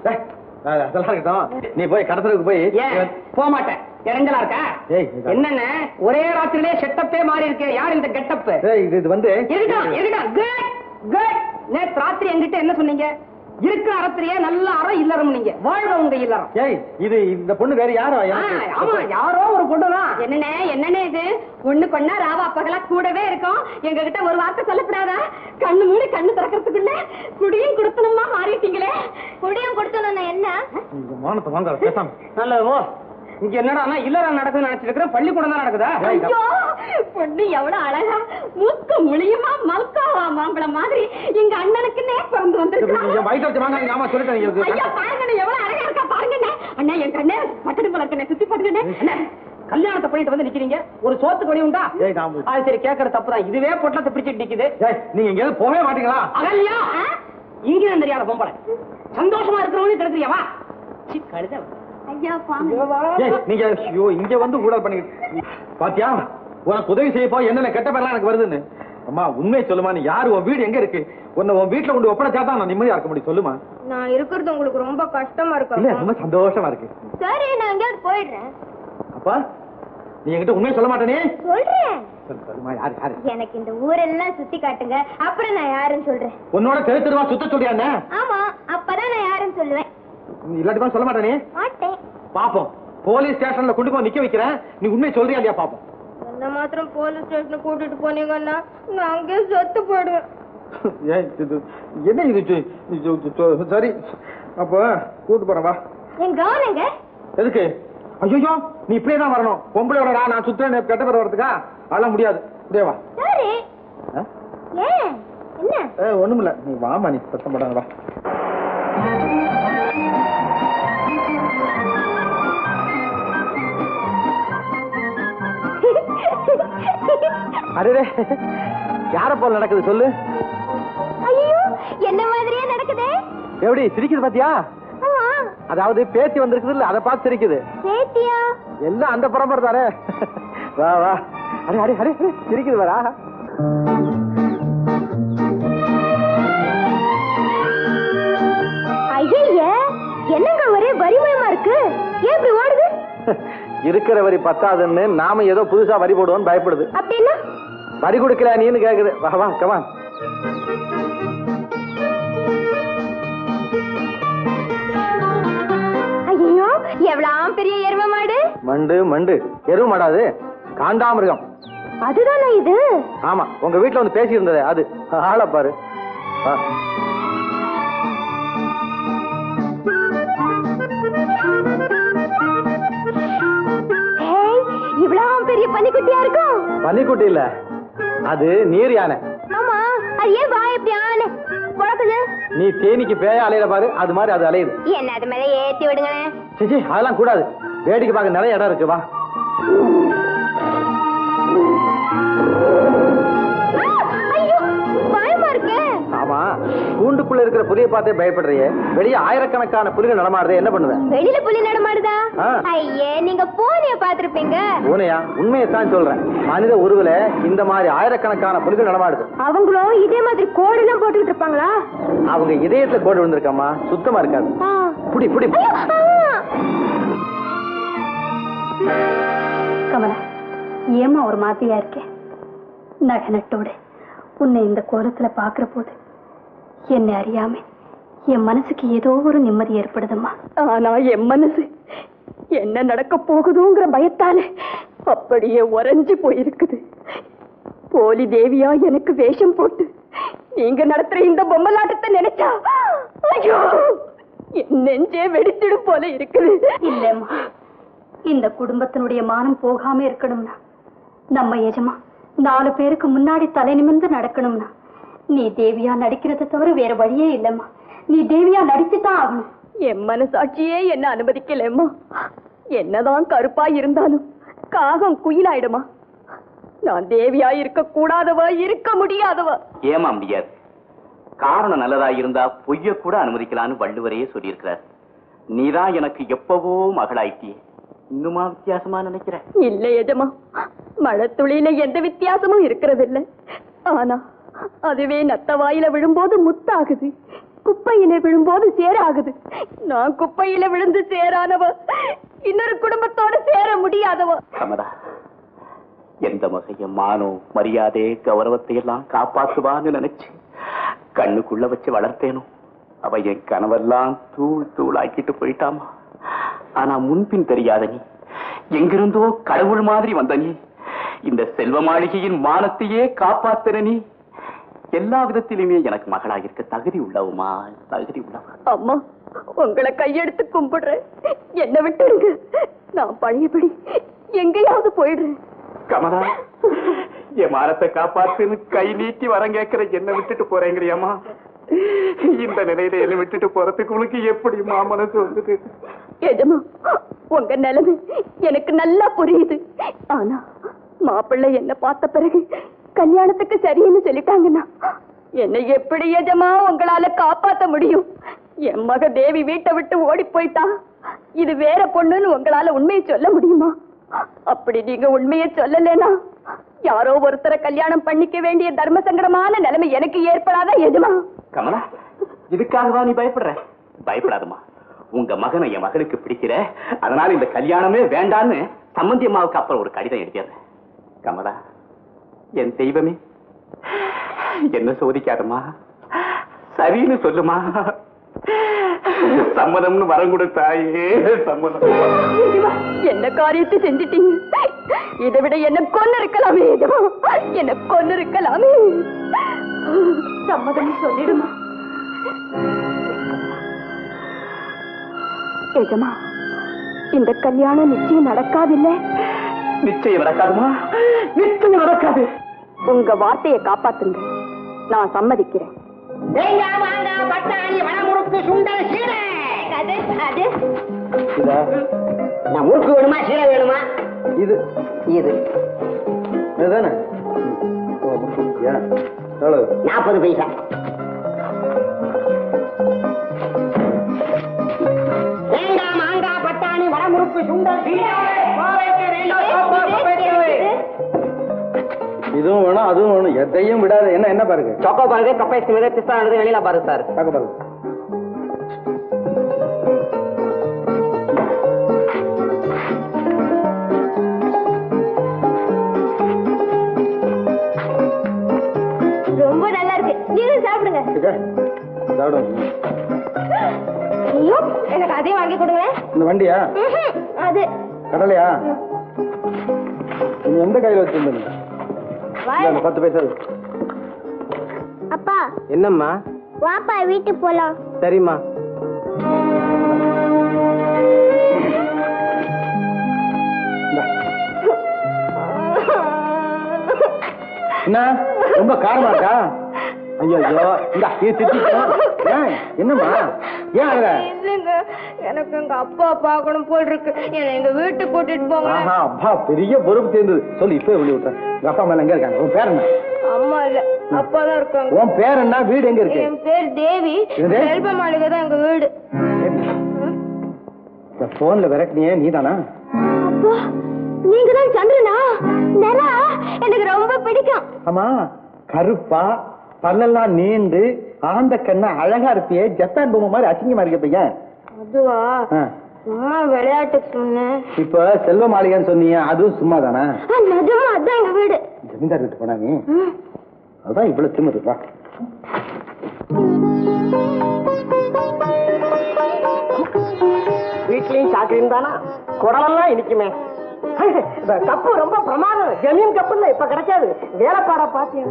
அதெல்லாம் இருக்கட்டும், நீ போய் கடத்தலுக்கு போய். போக மாட்டேன், இறங்கலா இருக்க. என்னென்ன ஒரே ராத்திரிலே செட்டப்பே மாறி இருக்கு. யார் இந்த கெட்டப்? இது வந்து நேற்று ராத்திரி என்கிட்ட என்ன சொன்னீங்க? இருக்கிற அறத்திலேயே நல்ல அறம் இல்லறம். நீங்க வாழ்ற உங்க இல்லறம். இது இந்த பொண்ணு வேற யாரோ? ஆமா, யாரோ ஒரு பொண்ணுதான். என்னன்னே இது? ஒண்ணு கொண்டா ராவா பகலா கூடவே இருக்கும். எங்க கிட்ட ஒரு வார்த்தை சொல்லப்படாதா? கண்ணு மூடி கண்ணு திறக்கிறதுக்குள்ள குடியும் கொடுத்தணுமா மாறிட்டீங்களே. குடியும் கொடுத்தணும் என்ன? மானத்தை வாங்க பேசாம. நல்லதோ. இங்க என்னடா இல்லறம் நடக்குதுன்னு நினைச்சிட்டு இருக்கிறேன். பள்ளிக்கூடம் தான் நடக்குதா? ஐயோ, பொண்ணு எவ்வளவு அழகா மூக்கு முழியுமா மல்காவா மாம்பழம் மாதிரி எங்க அண்ணனுக்குன்னே பிறந்து வந்திருக்காங்க. வயிற்று வாங்க. ஆமா சொல்லிட்டேன். ஐயா பாருங்க, எவ்வளவு அழகா இருக்கா பாருங்க. அண்ணா என் கண்ணே பட்டடு போல இருக்கனே, சுத்தி பாருங்க. கல்யாணத்தை பண்ணிட்டு வந்து நிக்கிறீங்க, ஒரு சோத்து கொடி உண்டா? அது சரி, கேட்கற தப்புதான். இதுவே பொட்டலத்தை பிடிச்சிட்டு நிக்குது. நீங்க எங்கேயாவது போகவே மாட்டீங்களா? அகல்யா, இங்க தெரியாத பொம்பளை சந்தோஷமா இருக்கிறவங்க கிடைக்கிறியவா? கழுத ஐயா நீங்க இங்க வந்து ஊழல் பண்ணிக்கிட்டு பாத்தியா? உனக்கு உதவி செய்யப்போ என்னென்ன கெட்ட பேர்லாம் எனக்கு வருதுன்னு. அம்மா உண்மையை சொல்லுமா, நீ யாரு? உன் வீடு எங்க இருக்கு? உன்னை உன் வீட்டுல கொண்டு ஒப்படைச்சா தான் நான் நிம்மதியா இருக்க முடியும். சொல்லுமா. நான் இருக்கிறது உங்களுக்கு ரொம்ப கஷ்டமா இருக்கு. இல்ல, ரொம்ப சந்தோஷமா இருக்கு. சரி, நான் எங்கேயாவது போயிடுறேன். அப்பா நீ என்கிட்ட உண்மையை சொல்ல மாட்டேனே? சொல்றேன். சொல்லுமா, யாரு? எனக்கு இந்த ஊரெல்லாம் சுத்தி காட்டுங்க, அப்புறம் நான் யாருன்னு சொல்றேன். உன்னோட தெருவா சுத்த சொல்லியா? ஆமா, அப்பதான் நான் யாருன்னு சொல்லுவேன். இல்லாட்டி சொல்ல மாட்டேனே? மாட்டேன். பாப்போம், போலீஸ் ஸ்டேஷன்ல கொண்டு போய் நிக்க வைக்கிறேன். நீ உண்மையை சொல்றியா இல்லையா பாப்போம். என்ன மாத்திரம் போலீஸ் ஸ்டேஷன் கூட்டிட்டு போனீங்கன்னா நான் அங்கேயே செத்து போயிடுவேன். என்ன இது? சரி, அப்ப கூட்டு போறேன் வா. என் கவனங்க எதுக்கு? ஐயோ, நீ இப்படியே தான் வரணும். பொம்பளையோட நான் சுத்துறேன் கெட்ட பேர் வரதுக்கா? அதெல்லாம் முடியாது. இப்படியே வா. சரி. ஏன் என்ன? ஒண்ணுமில்ல, நீ வாமா. நீ சத்தம் போடாத வா. அரே, யார போல நடக்குது சொல்லு. ஐயோ, என்ன மாதிரியே நடக்குதே. எப்படி சிரிக்குது பாத்தியா? அதாவது பேத்தி வந்திருக்குது இல்ல, அதை பார்த்து சிரிக்குது. பேத்தியா? எல்லாம் அந்த பரம்பரை தானே. வா வா. அரே அரே அரே, சிரிக்குது வரா. ஐயா, என்னங்க ஒரே வரிமயமா இருக்கு. ஏன் இப்படி ஓடுது? இருக்கிற வரி பத்தாதுன்னு நாம ஏதோ புதுசா வரி போடுவோம் பயப்படுது. அப்படின்னா வரி கொடுக்கல நீன்னு கேக்குது. வா வா, கமான். இவ்வளவு பெரிய எரும மாடு? மண்டு மண்டு எருவு மாடாது, காண்டாமிருகம். அதுதானே இது? ஆமா, உங்க வீட்டுல வந்து பேசி இருந்தது அது. ஆள பாரு. இவ்வளவு பெரிய பன்னிக்குட்டியா இருக்கும்? பன்னிக்குட்டி இல்ல, அது நீர் யானை. ஆமா, அது ஏன் வா எப்படி ஆனை பழக்குது? நீ தேனிக்கு பேய அலையில பாரு, அது மாதிரி அது அலையுது. என்ன அது மேல ஏத்தி விடுங்களேன். சிச்சி, அதெல்லாம் கூடாது. வேடிக்கை பார்க்க நிறைய இடம் இருக்கு, வா. ஆமா, கூண்டுக்குள்ள இருக்கிற புலியை பார்த்தே பயப்படுறியே, வெளியே ஆயிரக்கணக்கான புலிகள் நடமாடுறே, என்ன பண்ணுவேன்? வெளியில புலி நடமாடுதா? ஐயே, நீங்க பூனைய பாத்திருப்பீங்க. பூனையா? உண்மையத்தான் சொல்றேன். மனித உருவில இந்த மாதிரி ஆயிரக்கணக்கான புலிகள் நடமாடுது. அவங்களும் இதே மாதிரி கோடு எல்லாம் போட்டுக்கிட்டு இருப்பாங்களா? அவங்க இதயத்துல கோடு விழுந்திருக்காமா, சுத்தமா இருக்காது. புடி புடி. கமலா, ஏமா ஒரு மாதிரியா இருக்கேன்? நகனட்டோட உன்னை இந்த கோலத்துல பாக்குற போது என்னை அறியாம என் மனசுக்கு ஏதோ ஒரு நிம்மதி ஏற்படுதும்மா. ஆனா என் மனசு என்ன நடக்க போகுதுங்கிற பயத்தால அப்படியே உறைஞ்சு போயிருக்குது. போலி தேவியா எனக்கு வேஷம் போட்டு நீங்க நடத்துற இந்த பொம்மலாட்டத்தை நினைச்சா ஐயோ என் நெஞ்சே வெடிச்சிடும் போல இருக்குது. இல்லம்மா, இந்த குடும்பத்தினுடைய மானம் போகாம இருக்கணும்னா, நம்ம எஜமா 4 பேருக்கு முன்னாடி தலை நிமிர்ந்து நடக்கணும்னா, நீ தேவியா நடிக்கிறத தவிர வேற வழியே இல்லம்மா. நீ தேவியா நடிச்சுதான் ஆகணும். என் மனசாட்சியே என்ன அனுமதிக்கலம்மா. என்னதான் கருப்பா இருந்தாலும் காகம் குயிலாயிடுமா. நான் தேவியா இருக்க கூடாதவா, இருக்க முடியாதவா. ஏமா முடியாது? காரணம் நல்லதா இருந்தா பொய்ய கூட அனுமதிக்கலான்னு வள்ளுவரையே சொல்லியிருக்கிறார். நீதான் எனக்கு எப்பவோ மகளாயிட்டியே, இன்னுமா வித்தியாசமா நினைக்கிற? இல்ல எஜமா, மழை துளியில எந்த வித்தியாசமும் இருக்கிறது இல்ல. ஆனா அதுவே நத்த வாயில விழும்போது முத்தாகுது, குப்பையில விழும்போது சேராகுது. நான் குப்பையில விழுந்து சேரானவ, இன்னொரு குடும்பத்தோட சேர முடியாதவ. கமலா, எந்த வகைய மானோ மரியாதை கௌரவத்தை எல்லாம் காப்பாற்றுவான்னு நினைச்சு கண்ணுக்குள்ள வச்சு வளர்த்தேனோ, அவ என் கனவெல்லாம் தூள் தூளாக்கிட்டு போயிட்டாமா. ஆனா முன்பின் தெரியாத நீ, எங்கிருந்தோ கடவுள் மாதிரி வந்த நீ, இந்த செல்வ மாளிகையின் மானத்தையே காப்பாத்துற நீ, எல்லா விதத்திலுமே எனக்கு மகளாக தகுதி உள்ளவுமா, தகுதி உள்ளவா. அம்மா, உங்களை கையெடுத்து கும்பிடுறேன், என்ன விட்டுருங்க. நான் பழையபடி எங்கேயாவது போயிடுறேன். கமலா, என் மானத்தை காப்பாத்துன்னு கை நீட்டி வரம் கேட்கிற என்ன விட்டுட்டு போறேங்கிறியம்மா? இந்த நிலையில என்ன விட்டுட்டு போறதுக்கு உனக்கு எப்படிமா மனசு வந்தது? எஜமா, உங்க நிலைமை எனக்கு நல்லா புரியுது. ஆனா மாப்பிள்ளை என்ன பார்த்த பிறகு கல்யாணத்துக்கு சரின்னு சொல்லிட்டாங்கன்னா என்னை எப்படி எஜமா உங்களால காப்பாத்த முடியும்? என் மக தேவி வீட்டை விட்டு ஓடி போயிட்டா, இது வேற பொண்ணுன்னு உங்களால உண்மையை சொல்ல முடியுமா? அப்படி நீங்க உண்மையை சொல்லலனா யாரோ ஒருத்தரை கல்யாணம் பண்ணிக்க வேண்டிய தர்ம சங்கடமான நிலைமை எனக்கு ஏற்படாத எஜமா? கமலா, இதுக்காகவா நீ பயப்படுற? பயப்படாதம்மா. உங்க மகனை என் மகனுக்கு பிடிக்கிற, அதனால இந்த கல்யாணமே வேண்டான்னு சம்பந்தி அம்மாவுக்கு அப்புறம் ஒரு கடிதம் எழுதியது. கமலா, என் தெய்வமே, என்ன சோதிக்காதம்மா, சரின்னு சொல்லுமா. சம்மதம்னு வரம் கொடுத்தாயே, சம்மதம். என்ன காரியத்தை செஞ்சிட்டீங்க? இதை விட என்ன கொன்னு இருக்கலாமே, என்ன கொன்னு இருக்கலாமே. சம்மதம் சொல்லிடுமா? எஜமா, இந்த கல்யாணம் நிச்சயம் நடக்காதில்ல? நிச்சயம் நடக்காதுமா, நிச்சயம் நடக்காது. உங்க வார்த்தையை காப்பாத்துங்க, நான் சம்மதிக்கிறேன். முறுக்கு வேணுமா, சீரை வேணுமா? இது இது இதுதானே? 40 பைசா. தேங்காய், மாங்காய், பட்டாணி, வடமுறுக்கு, சுண்டல், இதுவும் வேணும் அதுவும் வேணும், எதையும் விடாது. என்ன பாருங்க, சொக்கோ பாருங்க, கப்பை பிஸ்தா வெளியில பாருங்க சார். பார்க்க பாருங்க. ரொம்ப நல்லா இருக்கு, நீங்க சாப்பிடுங்க. சாப்பிடுங்க. ஐயோ, எனக்கு அதையும் வாங்கி கொடுங்க. இந்த வண்டியா? அது. கடலையா? நீ எந்த கையில வச்சிருந்தீங்க? 10 பைசா. அப்பா என்னம்மா? வாப்பா வீட்டுக்கு போலாம். சரிம்மா. என்ன ரொம்ப காரமா இருக்கா? ஐயோ இந்த என்னம்மா ஏன் அழக? இல்லைங்க, எனக்கு எங்க அப்பா பார்க்கணும் போல் இருக்கு. என்னை எங்க வீட்டுக்கு கூட்டிட்டு போங்க. அப்பா பெரிய பொறுப்பு சேர்ந்தது. சொல்லு இப்ப வெளியே விட்டேன். உங்க அப்பா அம்மா எங்க இருக்காங்க? உன் பேர் என்ன? அம்மா இல்ல, அப்பா தான் இருக்காங்க. உன் பேர் என்ன? வீடு எங்க இருக்கு? என் பேர் தேவி. செல்வ மாளிகை தான் எங்க வீடு. போன்ல விரட்டினியே நீதானா? அப்பா நீங்க தான் சந்திரனா? நிறா எனக்கு ரொம்ப பிடிக்கும். ஆமா, கருப்பா பல்லெல்லாம் நீண்டு ஆந்த கண்ணா அழகா இருப்பியே. ஜப்பான் பொம்மை மாதிரி அசிங்கமா இருக்க பையன். அதுவா? சும்மா விளையாட்டுக்கு சொன்னேன். இப்ப செல்வ மாளிகைன்னு சொன்னீங்க, அதுவும் சும்மா தானா? நிஜமா அதான் எங்க வீடு. ஜமீன்தார் வீட்டு போனா நீ? அதான் இவ்வளவு திமிருப்பா. வீட்லயும் சாக்கரியும் தானா? குடலெல்லாம் இனிக்குமே. கப்பு ரொம்ப பிரமாதம். ஜமீன் கப்பு இல்ல, இப்ப கிடைக்காது. வேலைப்பாடா பாத்தியா?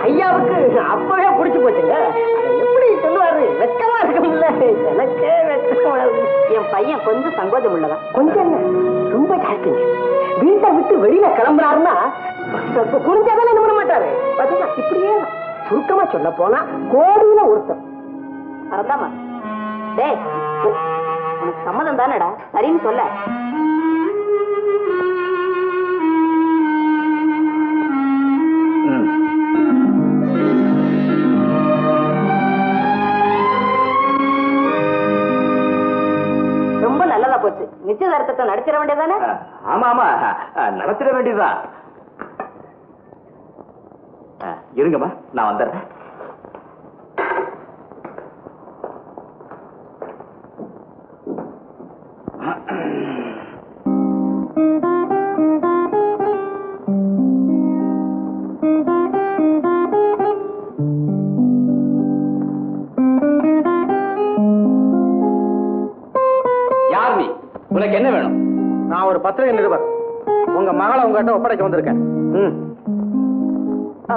ஐயாவுக்கு அப்பவே பிடிச்சு போச்சுங்க. எப்படி சொல்லுவாரு? வெக்கமா இருக்கும்ல. எனக்கே வெக்கமா இருக்கு. என் பையன் கொஞ்சம் சங்கோஜம் உள்ளவன். கொஞ்சம் ரொம்ப ஜாஸ்திங்க. வீட்டை விட்டு வெளியில கிளம்புறாருன்னா புரிஞ்சாதானே என்ன பண்ண மாட்டாரு. பாத்தீங்கன்னா இப்படியே சுருக்கமா சொல்ல போனா கோடியில ஒருத்தன். அறந்தாமா டேய், உனக்கு சம்மதம் தானடா? சரின்னு சொல்ல. போச்சு. நிச்சயதார்த்தத்தை நடத்திட வேண்டியதானே? ஆமா ஆமா, நடத்திட வேண்டியதுதான். இருங்கம்மா, நான் வந்துடுறேன். உனக்கு என்ன வேணும்? நான் ஒரு பத்திரிகை நிருபர். உங்க மகளை உங்ககிட்ட ஒப்படைக்க வந்திருக்கேன்.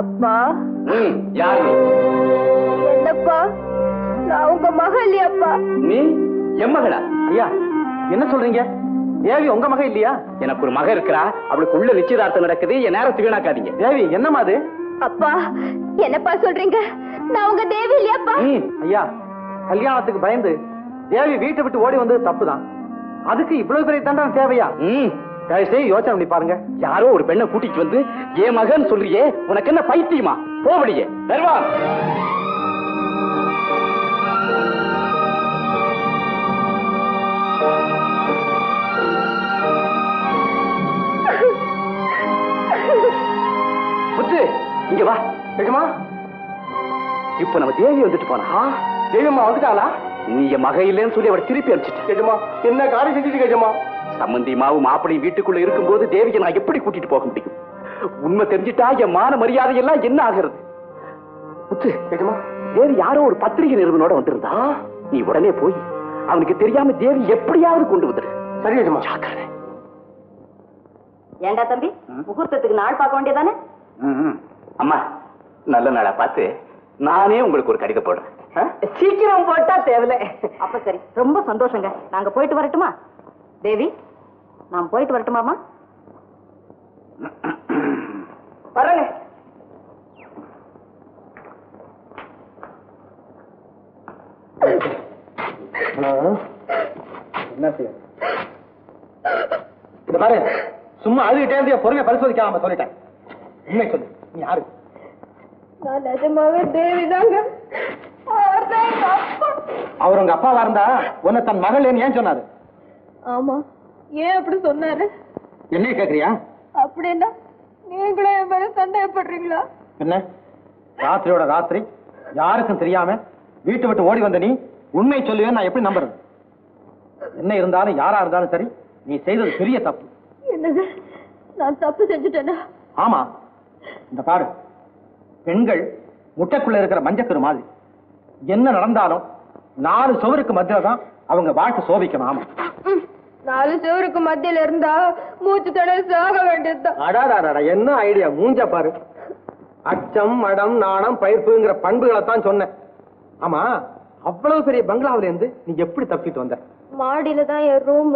அப்பா. யார் நீ? என்னப்பா, நான் உங்க மகள் இல்லையாப்பா? நீ என் மகளா? ஐயா என்ன சொல்றீங்க? தேவி உங்க மக இல்லையா? எனக்கு ஒரு மக இருக்கிறா. அவளுக்கு உள்ள நிச்சயதார்த்தம் நடக்குது. என் நேரத்தை வீணாக்காதீங்க. தேவி என்னமா அது? அப்பா என்னப்பா சொல்றீங்க? நான் உங்க தேவி இல்லையாப்பா? ஐயா, கல்யாணத்துக்கு பயந்து தேவி வீட்டை விட்டு ஓடி வந்தது தப்புதான். அதுக்கு இவ்வளவு பெரிய தண்டனை தேவையா? யோசனை பண்ணி பாருங்க. யாரோ ஒரு பெண்ணை கூட்டிட்டு வந்து என் மகன் சொல்றியே, உனக்கு என்ன பைத்தியமா? போவடியே தருவா. முத்து இங்க வா. நிஜமா? இப்ப நம்ம தேவி வந்துட்டு போனா. தேவியம்மா வந்துட்டாளா? நீ என் மக இல்லைன்னு சொல்லி அவரை திருப்பி அனுப்பிச்சிட்டு. கேஜமா என்ன காரியம் செஞ்சுட்டு? கேஜமா சம்பந்தியமாவும் மாப்பிளையும் வீட்டுக்குள்ள இருக்கும்போது தேவியை நான் எப்படி கூட்டிட்டு போக முடியும்? உண்மை தெரிஞ்சிட்டா என் மான மரியாதை எல்லாம் என்ன ஆகிறது? முத்து, கேஜமா தேவி யாரோ ஒரு பத்திரிகை நிறுவனோட வந்திருந்தா. நீ உடனே போய் அவனுக்கு தெரியாம தேவி எப்படியாவது கொண்டு வந்துரு. சரி கேஜமா. ஜாக்கிரதை. ஏண்டா தம்பி, முகூர்த்தத்துக்கு நாள் பார்க்க வேண்டியதானே? அம்மா, நல்ல நாளா பார்த்து நானே உங்களுக்கு ஒரு கடிதம் போடுறேன். சீக்கிரம் போட்டா தேவையில்ல. அப்ப சரி, ரொம்ப சந்தோஷங்க. நாங்க போயிட்டு வரட்டுமா? தேவி, நான் போயிட்டு வரட்டுமாமா? வரங்க. என்ன செய்ய இந்த பாரு, சும்மா அழுகிட்டே பொறுமையை பரிசோதிக்காம சொல்லிட்டேன். உண்மை சொல்லு, நீ யாரு? நான் நிஜமாவே தேவிதாங்க. அவர் உங்க அப்பாவா இருந்தா உன்னை தன் மகள் ஏன் சொன்னாரு? ஆமா, ஏன் அப்படி சொன்னாரு? என்ன கேக்குறியா? அப்படின்னா நீங்களும் என் மேல சந்தேகப்படுறீங்களா? என்ன ராத்திரியோட ராத்திரி யாருக்கும் தெரியாம வீட்டை விட்டு ஓடி வந்த நீ உண்மை சொல்லுவேன் நான் எப்படி நம்புறது? என்ன இருந்தாலும் யாரா இருந்தாலும் சரி, நீ செய்தது பெரிய தப்பு. என்னது, நான் தப்பு செஞ்சுட்டேனா? ஆமா, இந்த பாரு, பெண்கள் முட்டைக்குள்ள இருக்கிற மஞ்சக்கரு மாதிரி. என்ன நடந்தாலும் 4 சுவருக்கு மத்தியில தான் அவங்க வாழ்க்கை சோபிக்கணும். ஆமா, 4 சுவருக்கு மத்தியில இருந்தா மூச்சு திணறி சாக வேண்டியதுதான். அடாடாடா, என்ன ஐடியா! மூஞ்ச பாரு. அச்சம், மடம், நாணம், பயிர்ப்புங்கிற பண்புகளை தான் சொன்னேன். ஆமா, அவ்வளவு பெரிய பங்களாவில இருந்து நீ எப்படி தப்பிட்டு வந்த? மாடியில தான் என் ரூம்.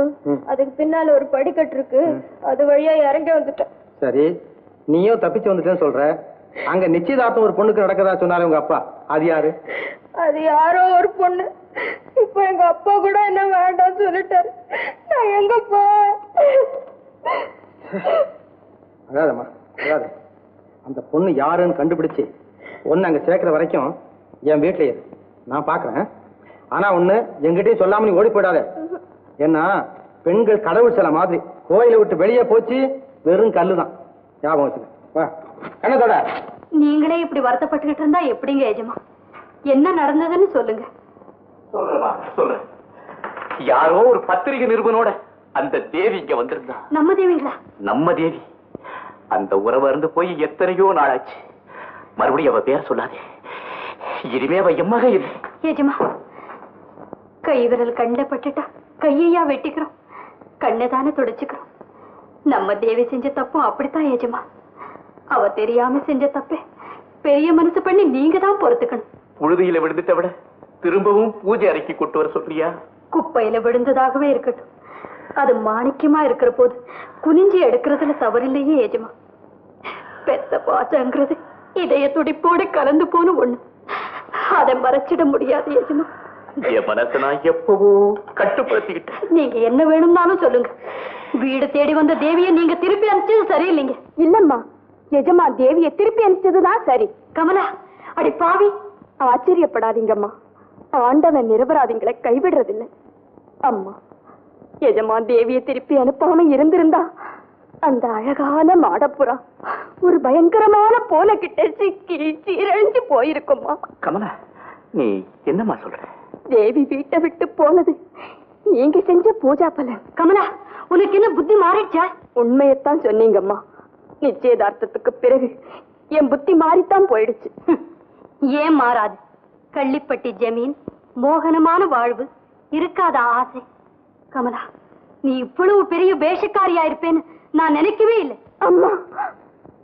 அதுக்கு பின்னால ஒரு படிக்கட்டு இருக்கு, அது வழியா இறங்கி வந்துட்டேன். சரி, நீயும் தப்பிச்சு வந்துட்டேன்னு சொல்ற. அங்க நிச்சயதார்த்தம் ஒரு பொண்ணுக்கு நடக்கதா சொன்னாரு உங்க அப்பா. அது யாரு? அது யாரோ ஒரு பொண்ணு. இப்ப எங்க அப்பா கூட என்ன வேண்டாம் சொல்லிட்டாரு. நான் எங்க போ? அதாதம்மா, அதாவது அந்த பொண்ணு யாருன்னு கண்டுபிடிச்சு ஒன்னு அங்க சேர்க்கிற வரைக்கும் என் வீட்டுல இரு, நான் பாக்குறேன். ஆனா ஒண்ணு, எங்கிட்டயும் சொல்லாம நீ ஓடி போயிடாத. ஏன்னா பெண்கள் கடவுள் சில மாதிரி, கோயிலை விட்டு வெளியே போச்சு வெறும் கல்லுதான். ஞாபகம் வச்சுக்க. கண்ணத்தோட நீங்களே இப்படி வருத்தப்பட்டுக்கிட்டு இருந்தா எப்படிங்க எஜமா? என்ன நடந்ததுன்னு சொல்லுங்க. சொல்றேன். யாரோ ஒரு பத்திரிகை நிருபனோட அந்த தேவி இங்க வந்திருந்தா. நம்ம தேவிங்களா? நம்ம தேவி. அந்த உறவு இருந்து போய் எத்தனையோ நாளாச்சு. மறுபடியும் அவ பேர் சொல்லாதே. இனிமே அவ எம்மக இல்லை. ஏஜமா, கை விரல் கண்ட பட்டுட்டா கையையா வெட்டிக்கிறோம், கண்ணதானே துடைச்சுக்கிறோம். நம்ம தேவி செஞ்ச தப்பும் அப்படித்தான் ஏஜமா. அவ தெரியாம செஞ்ச தப்பே பெரிய மனசு பண்ணி நீங்க தான் பொறுத்துக்கணும். புழுதியில விழுந்துட்ட விட திரும்பவும் பூஜை அறைக்கு கொண்டு வர சொல்றியா? குப்பையில விழுந்ததாகவே இருக்கட்டும், அது மாணிக்கமா இருக்கிற போது குனிஞ்சி எடுக்கிறதுல தவறில்லையே ஏஜமா. பெத்த பாசங்கிறது இதய துடிப்போடு கலந்து போன ஒண்ணு, அதை மறைச்சிட முடியாது ஏஜமா. என் மனசை நான் எப்பவோ கட்டுப்படுத்திக்கிட்டேன். நீங்க என்ன வேணும்னாலும் சொல்லுங்க. வீடு தேடி வந்த தேவியை நீங்க திருப்பி அனுப்பிச்சது சரியில்லைங்க. இல்லம்மா, எஜமா தேவியை திருப்பி அனுப்பிச்சதுதான் சரி. கமலா, அடி பாவி, ஆச்சரியப்படாதீங்கம்மா. ஆண்டவன் நிரபராதிங்களை கைவிடுறதில்லை. அம்மா, எஜமா தேவியை திருப்பி அனுப்பாம இருந்திருந்தா அந்த அழகான மாடப்புறா ஒரு பயங்கரமான போல கிட்ட சிக்கி சீரழிஞ்சு போயிருக்குமா. கமலா, நீ என்னம்மா சொல்ற? தேவி வீட்டை விட்டு போனது நீங்க செஞ்ச பூஜா பலன். கமலா, உனக்கு என்ன புத்தி மாறிடுச்சா? உண்மையத்தான் சொன்னீங்கம்மா. நிச்சயதார்த்தத்துக்கு பிறகு என் புத்தி மாறித்தான் போயிடுச்சு. ஏன் மாறாது? கள்ளிப்பட்டி ஜமீன், மோகனமான வாழ்வு, இருக்காத ஆசை. கமலா, நீ இவ்வளவு பெரிய வேஷக்காரியா இருப்பேன்னு நான் நினைக்கவே இல்லை. அம்மா,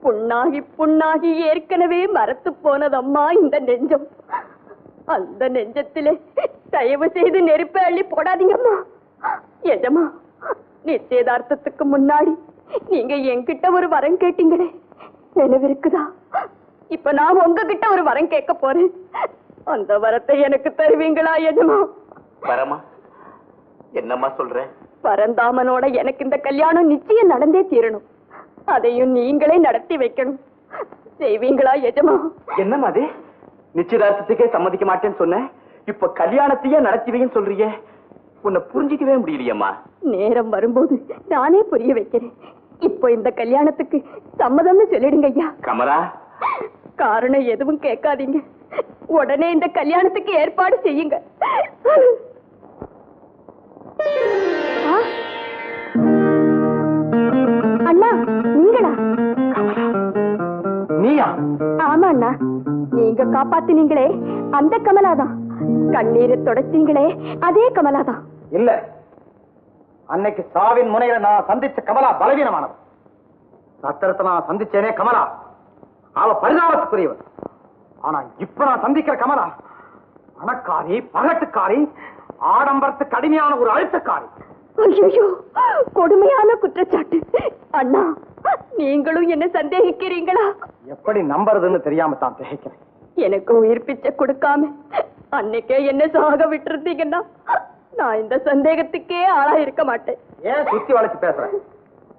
புண்ணாகி புண்ணாகி ஏற்கனவே மரத்து போனதம்மா இந்த நெஞ்சம். அந்த நெஞ்சத்திலே தயவு செய்து நெருப்பை அள்ளி போடாதீங்கம்மா. எஜமா, நிச்சயதார்த்தத்துக்கு முன்னாடி நீங்க என்கிட்ட ஒரு வரம் கேட்டீங்களே, நினைவிருக்குதா? இப்ப நான் உங்ககிட்ட ஒரு வரம் கேட்க போறேன். அந்த வரத்தை எனக்கு தருவீங்களா எஜமா? வரமா? என்னம்மா சொல்ற? பரந்தாமனோட எனக்கு இந்த கல்யாணம் நிச்சயம் நடந்தே தீரணும். அதையும் நீங்களே நடத்தி வைக்கணும். செய்வீங்களா எஜமா? என்னம்மா அது? நிச்சயதார்த்தத்துக்கே சம்மதிக்க மாட்டேன்னு சொன்ன, இப்ப கல்யாணத்தையே நடத்துவீங்கன்னு சொல்றியே. உன்னை புரிஞ்சிக்கவே முடியலையம்மா. நேரம் வரும்போது நானே புரிய வைக்கிறேன். இப்போ இந்த கல்யாணத்துக்கு சம்மதம்னு சொல்லிடுங்க ஐயா. கமலா, காரணம் எதுவும் கேட்காதீங்க. உடனே இந்த கல்யாணத்துக்கு ஏற்பாடு செய்யுங்க. அண்ணா, நீங்களா? நீயா? ஆமா அண்ணா, நீங்க காப்பாத்தினீங்களே அந்த கமலாதான். கண்ணீரை தொடச்சீங்களே அதே கமலாதான். இல்ல, அன்னைக்கு சாவின் முனையில நான் சந்திச்ச கமலா பலவீனமானவன். சத்திரத்தை நான் சந்திச்சேனே கமலா, அவ பரிதாபத்துக்குரியவன். ஆனா இப்ப நான் சந்திக்கிற கமலா பணக்காரி, பகட்டுக்காரி, ஆடம்பரத்து கடுமையான ஒரு அழுத்தக்காரி. ஐயோ, கொடுமையான குற்றச்சாட்டு. அண்ணா, நீங்களும் என்ன சந்தேகிக்கிறீங்களா? எப்படி நம்புறதுன்னு தெரியாம தான் திகைக்கிறேன். எனக்கு உயிர் பிச்சை கொடுக்காம அன்னைக்கே என்ன சாக விட்டுருந்தீங்கன்னா நான் இந்த சந்தேகத்துக்கே ஆளா இருக்க மாட்டேன். ஏன் சுத்தி வளைச்சு பேசுற?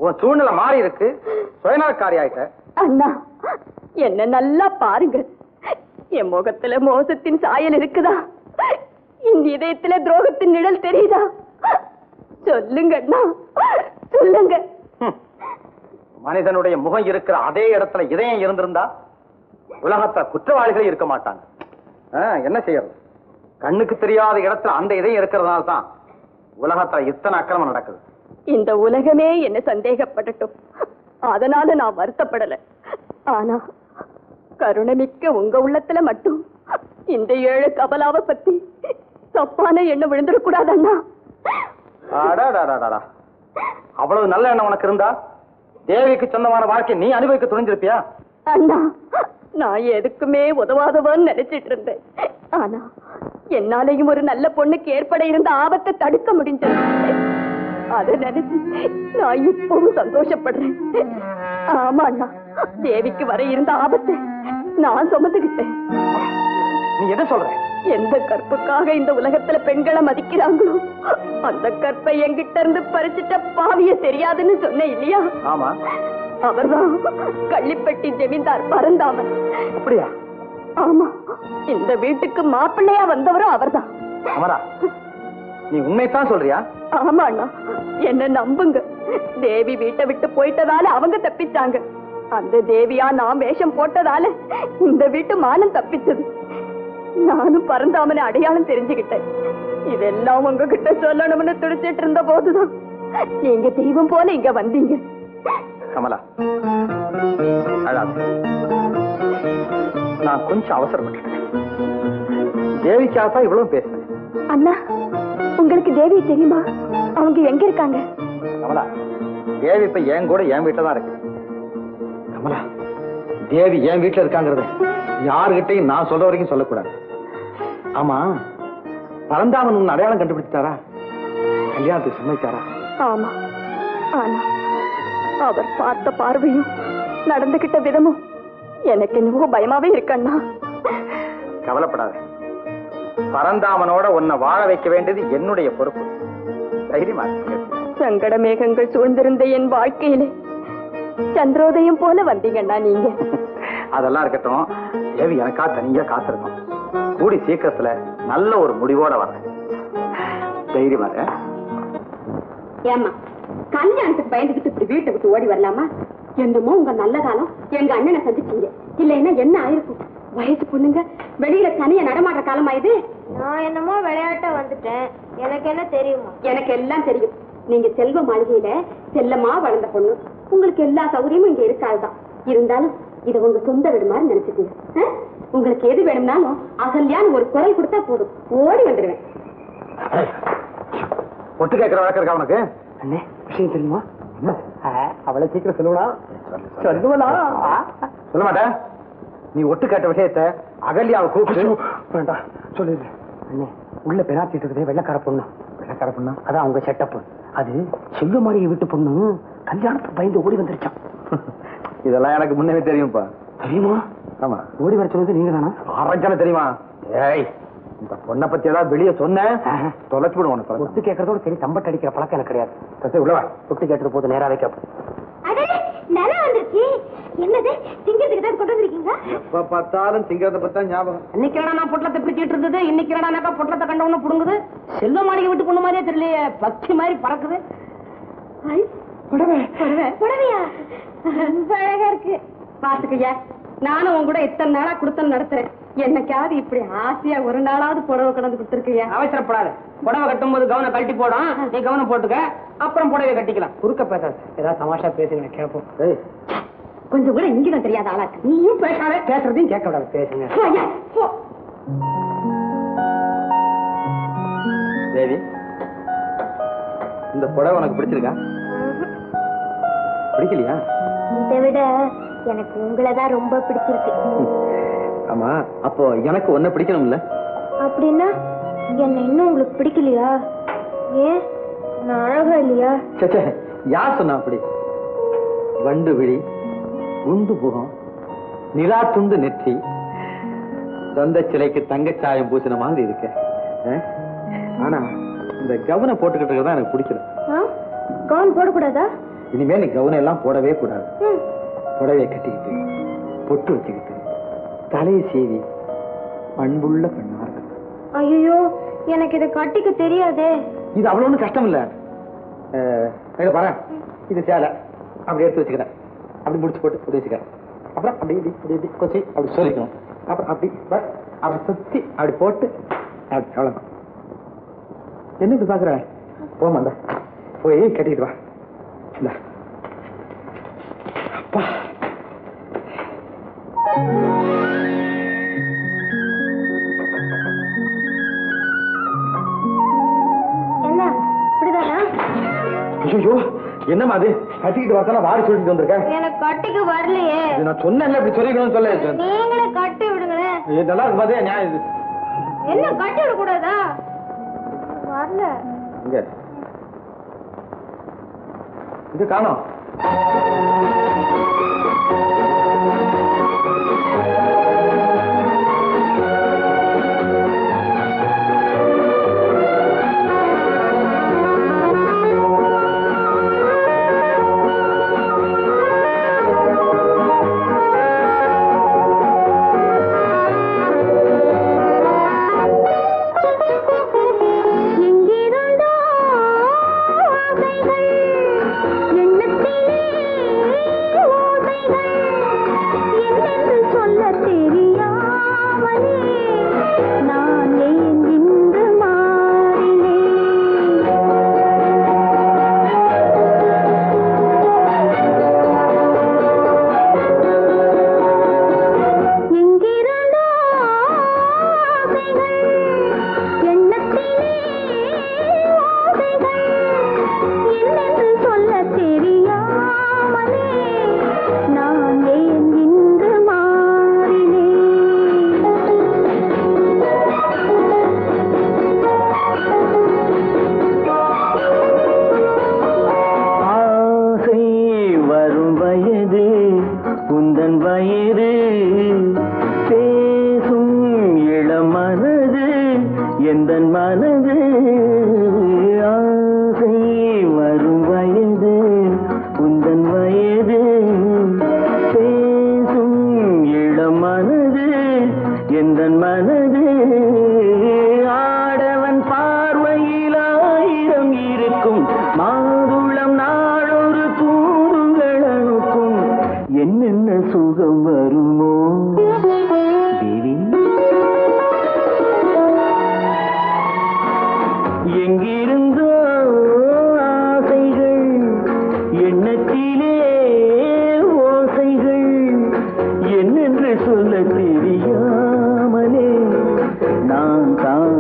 உன் சூழ்நிலை மாறி இருக்கு, சுயநலக்காரி ஆயிட்ட. அண்ணா, என்ன நல்லா பாருங்க. என் முகத்துல மோசத்தின் சாயல் இருக்குதா? என் இதயத்துல துரோகத்தின் நிழல் தெரியுதா? சொல்லுங்க அண்ணா, சொல்லுங்க. மனிதனுடைய முகம் இருக்கிற அதே இடத்துல இதயம் இருந்திருந்தா உலகத்துல குற்றவாளிகளே இருக்க மாட்டாங்க. என்ன செய்யறது? கண்ணுக்கு தெரியாத இடத்துல அந்த இதயம் இருக்கிறதுனால தான் உலகத்துல இத்தனை அக்கிரமம் நடக்குது. இந்த உலகமே என்ன சந்தேகப்படட்டும், அதனால நான் வருத்தப்படல. ஆனா கருணைமிக்க உங்க உள்ளத்துல மட்டும் இந்த ஏழு கபலாவை பத்தி தப்பான எண்ணம் விழுந்துடக்கூடாது அண்ணா. அவ்வளவு நல்ல எண்ணம் உனக்கு இருந்தா தேவிக்கு சொந்தமான வாழ்க்கை நீ அனுபவிக்க துணிஞ்சிருப்பியா? அண்ணா, நான் எதுக்குமே உதவாதவன்னு நினைச்சிட்டு இருந்தேன். ஆனா என்னாலையும் ஒரு நல்ல பொண்ணுக்கு ஏற்பட இருந்த ஆபத்தை தடுக்க முடிஞ்சது. அதை நினைச்சு நான் இப்பவும் சந்தோஷப்படுறேன். ஆமா அண்ணா, தேவிக்கு வர இருந்த ஆபத்தை நான் சுமந்துகிட்டேன். நீ எதை சொல்ற? எந்த கற்புக்காக இந்த உலகத்துல பெண்களை மதிக்கிறாங்களோ அந்த கற்பை என்கிட்ட இருந்து பறிச்சுட்ட பாவிய தெரியாதுன்னு சொன்னேன் இல்லையா? ஆமா, அவர்தான் கள்ளிப்பட்டி ஜமீன்தார் பரந்தாமன். அப்படியா? ஆமா, இந்த வீட்டுக்கு மாப்பிள்ளையா வந்தவரும் அவர்தான். அமரா, நீ உண்மைத்தான் சொல்றியா? ஆமா அண்ணா, என்ன நம்புங்க. தேவி வீட்டை விட்டு போயிட்டதால அவங்க தப்பிச்சாங்க. அந்த தேவியா நான் வேஷம் போட்டதால இந்த வீட்டு மானம் தப்பிச்சது. நானும் பரந்தாமனை அடையாளம் தெரிஞ்சுக்கிட்டேன். இதெல்லாம் உங்ககிட்ட சொல்லணும்னு துடிச்சிட்டு இருந்த போதுதான் நீங்க தெய்வம் போல இங்க வந்தீங்க. கமலா, நான் கொஞ்சம் அவசரப்பட்டுட்டேன். தேவிக்காக இவ்வளவு பேசுறேன். அண்ணா, உங்களுக்கு தேவி தெரியுமா? அவங்க எங்க இருக்காங்க? கமலா, தேவி இப்ப என் கூட என் வீட்டுல தான் இருக்கு. கமலா, தேவி என் வீட்டுல இருக்காங்கிறத யாருகிட்டையும் நான் சொல்ற வரைக்கும் சொல்லக்கூடாது. ஆமா, பரந்தாமன் உன் அடையாளம் கண்டுபிடிச்சாரா? கல்யாணத்துக்கு சம்மதிச்சாரா? ஆமா, ஆனா அவர் பார்த்த பார்வையும் நடந்துகிட்ட விதமும் எனக்கு என்னவோ பயமாவே இருக்கண்ணா. கவலைப்படாத, பரந்தாமனோட உன்னை வாழ வைக்க வேண்டியது என்னுடைய பொறுப்பு. தைரியமா இரு. சங்கட மேகங்கள் சூழ்ந்திருந்த என் வாழ்க்கையிலே சந்திரோதயம் போல வந்தீங்கண்ணா நீங்க. அதெல்லாம் இருக்கட்டும், தேவி எனக்கா தனியா காத்திருக்கும். கூடி சீக்கிரத்துல நல்ல ஒரு முடிவோட வரேன். தைரியமா இரு. ஏமா, கல்யாணத்துக்கு பயந்துகிட்டு இப்படி வீட்டை விட்டு ஓடி வரலாமா? என்னமோ உங்க நல்ல காலம் எங்க அண்ணனை சந்திச்சீங்க, இல்லைன்னா என்ன ஆயிருக்கும்? வயசு பொண்ணுங்க வெளியில தனியா நடமாடுற காலமா இது? நான் என்னமோ விளையாட்ட வந்துட்டேன், எனக்கு என்ன தெரியுமா? எனக்கு எல்லாம் தெரியும். நீங்க செல்வ மாளிகையில செல்லமா வளர்ந்த பொண்ணு, உங்களுக்கு எல்லா சௌகரியமும் இங்க இருக்காதுதான். இருந்தாலும் இதை உங்க சொந்த வீடு மாதிரி நினைச்சுக்கீங்க. உங்களுக்கு எது வேணும்னாலும் அகல்யான்னு ஒரு குரல் கொடுத்தா போதும், ஓடி வந்துடுவேன். ஒட்டு கேட்கிற வழக்கம் இருக்கா உனக்கு? அண்ணே, விஷயம் தெரியுமா? அவளை சீக்கிரம் சொல்லுவா. சொல்லுவா? சொல்ல மாட்டேன். நீ ஒட்டு கேட்ட விஷயத்த அகல்யாவை கூப்பிட்டு. வேண்டாம், சொல்லிடு. அண்ணே, உள்ள பெனாத்திட்டு இருக்குதே வெள்ளக்கார பொண்ணு. வெள்ளக்கார பொண்ணா? அதான் அவங்க செட்டப். அது செல்வமாளிகை வீட்டு பொண்ணு கல்யாணத்துக்கு பயந்து ஓடி வந்துருச்சான். இதெல்லாம் எனக்கு முன்னே தெரியும்ப்பா. தெரியுமா? ஆமா, ஓடி வர சொன்னது நீங்க தானா? ஆரஞ்சான தெரியுமா? ஏய், இந்த பொண்ணை பத்தி ஏதாவது வெளியே சொன்ன தொலைச்சு விடுவோம். ஒட்டு கேட்கறதோட சரி, தம்பட்டு அடிக்கிற பழக்கம் எனக்கு கிடையாது. உள்ளவா, ஒட்டு கேட்டது போது நேரா வைக்க. நல்லா வந்துருச்சு. என்னது திங்கிறதுக்கு தான் கொண்டு வந்திருக்கீங்க? எப்ப பார்த்தாலும் திங்கிறத பத்தா ஞாபகம். இன்னைக்கு நான் பொட்டலத்தை பிடிச்சிட்டு இருந்தது, இன்னைக்கு என்னடா பொட்டலத்தை கண்ட ஒண்ணு புடுங்குது. செல்வ மாளிகை விட்டு பொண்ணு மாதிரியே தெரியலையே, பக்தி மாதிரி பறக்குது. புடவையா? அழகா இருக்கு. பாத்துக்கையா, நானும் உன் கூட இத்தனை நாளா குடுத்தம் நடத்துறேன். என்னைக்காவது இப்படி ஆசையா ஒரு நாளாவது புடவை கடந்து கொடுத்துருக்கியா? அவசரப்படாது. புடவை கட்டும் போது கவனம் கழட்டி போடும். நீ கவனம் போட்டுக்க, அப்புறம் புடவை கட்டிக்கலாம். குறுக்க பேசாது, ஏதாவது தமாஷா பேசுங்க கேட்போம். கொஞ்சம் கூட இங்கிதான் தெரியாத ஆளாக்கு. நீயும் பேசாத. பேசுறதையும் கேட்க விடாது, பேசுங்க. தேவி, இந்த புடவை உனக்கு பிடிச்சிருக்கா? பிடிக்கலையா? இதை விட எனக்கு உங்களை தான் ரொம்ப பிடிச்சிருக்கு. ஆமா, அப்போ எனக்கு ஒன்ன பிடிக்கணும்ல? அப்படின்னா என்ன இன்னும் உங்களுக்கு பிடிக்கலையா? ஏன், நான் அழகா இல்லையா? சச்சே, யார் சொன்னா அப்படி? வண்டு விழி, குண்டு முகம், நிலா துண்டு நெற்றி, சொந்த சிலைக்கு தங்கச்சாயம் பூசின மாதிரி இருக்கு. ஆனா இந்த கவனை போட்டுக்கிட்டு இருக்கதான் எனக்கு பிடிக்கல. கவுன் போடக்கூடாதா? இனிமேல் நீ கவனம் எல்லாம் போடவே கூடாது. புடவையை கட்டிக்கிட்டு, பொட்டு வச்சுக்கிட்டு, தலையை சீவி, பண்புள்ள பெண்ணார்கள். ஐயோ, எனக்கு இதை கட்டிக்க தெரியாதே. இது அவ்வளவு ஒன்றும் கஷ்டம் இல்ல. பாரு, இது சேலை அப்படி எடுத்து வச்சுக்கிறேன், அப்படி முடிச்சு போட்டு அப்படி வச்சுக்கிறேன். அப்புறம் அப்படி இப்படி கொச்சி அப்படி சொல்லிக்கணும். அப்புறம் அப்படி அப்படி சுத்தி அப்படி போட்டு அப்படி அவ்வளவுதான். என்ன இப்படி பாக்குற? போமாண்டா, போய் கட்டிக்கிட்டு வா. இல்ல அப்பா, என்ன இப்படிதானா? ஐயோ, என்னமா அது? கட்டிக்கிட்டு வரத்தான வாரி சொல்லிட்டு வந்திருக்கேன். எனக்கு கட்டிக்க வரலையே. நான் சொன்னேன்ல இப்படி சொல்லிக்கணும்னு சொல்ல. நீங்களே கட்டி விடுங்களேன். இதெல்லாம் இருக்கு பாத்தே, நியாயம் இது. என்ன கட்டி விட கூடாதா? வரல. இங்க இது காணோம். என்னென்று சொல்ல தெரியாமலே நான் தான்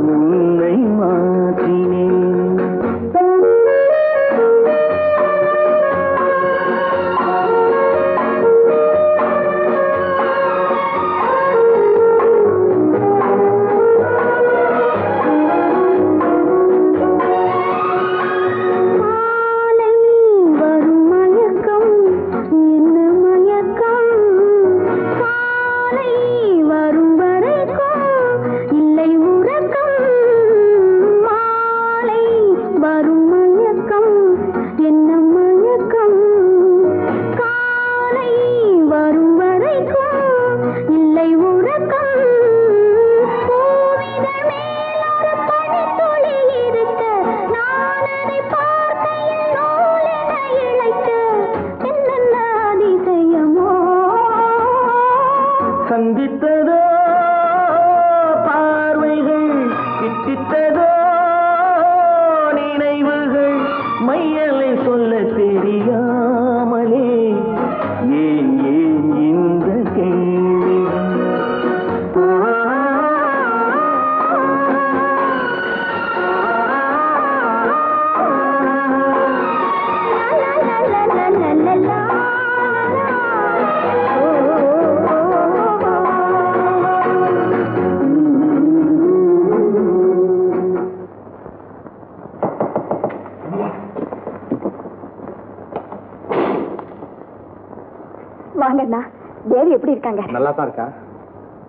இருக்காங்க? நல்லா தான் இருக்கா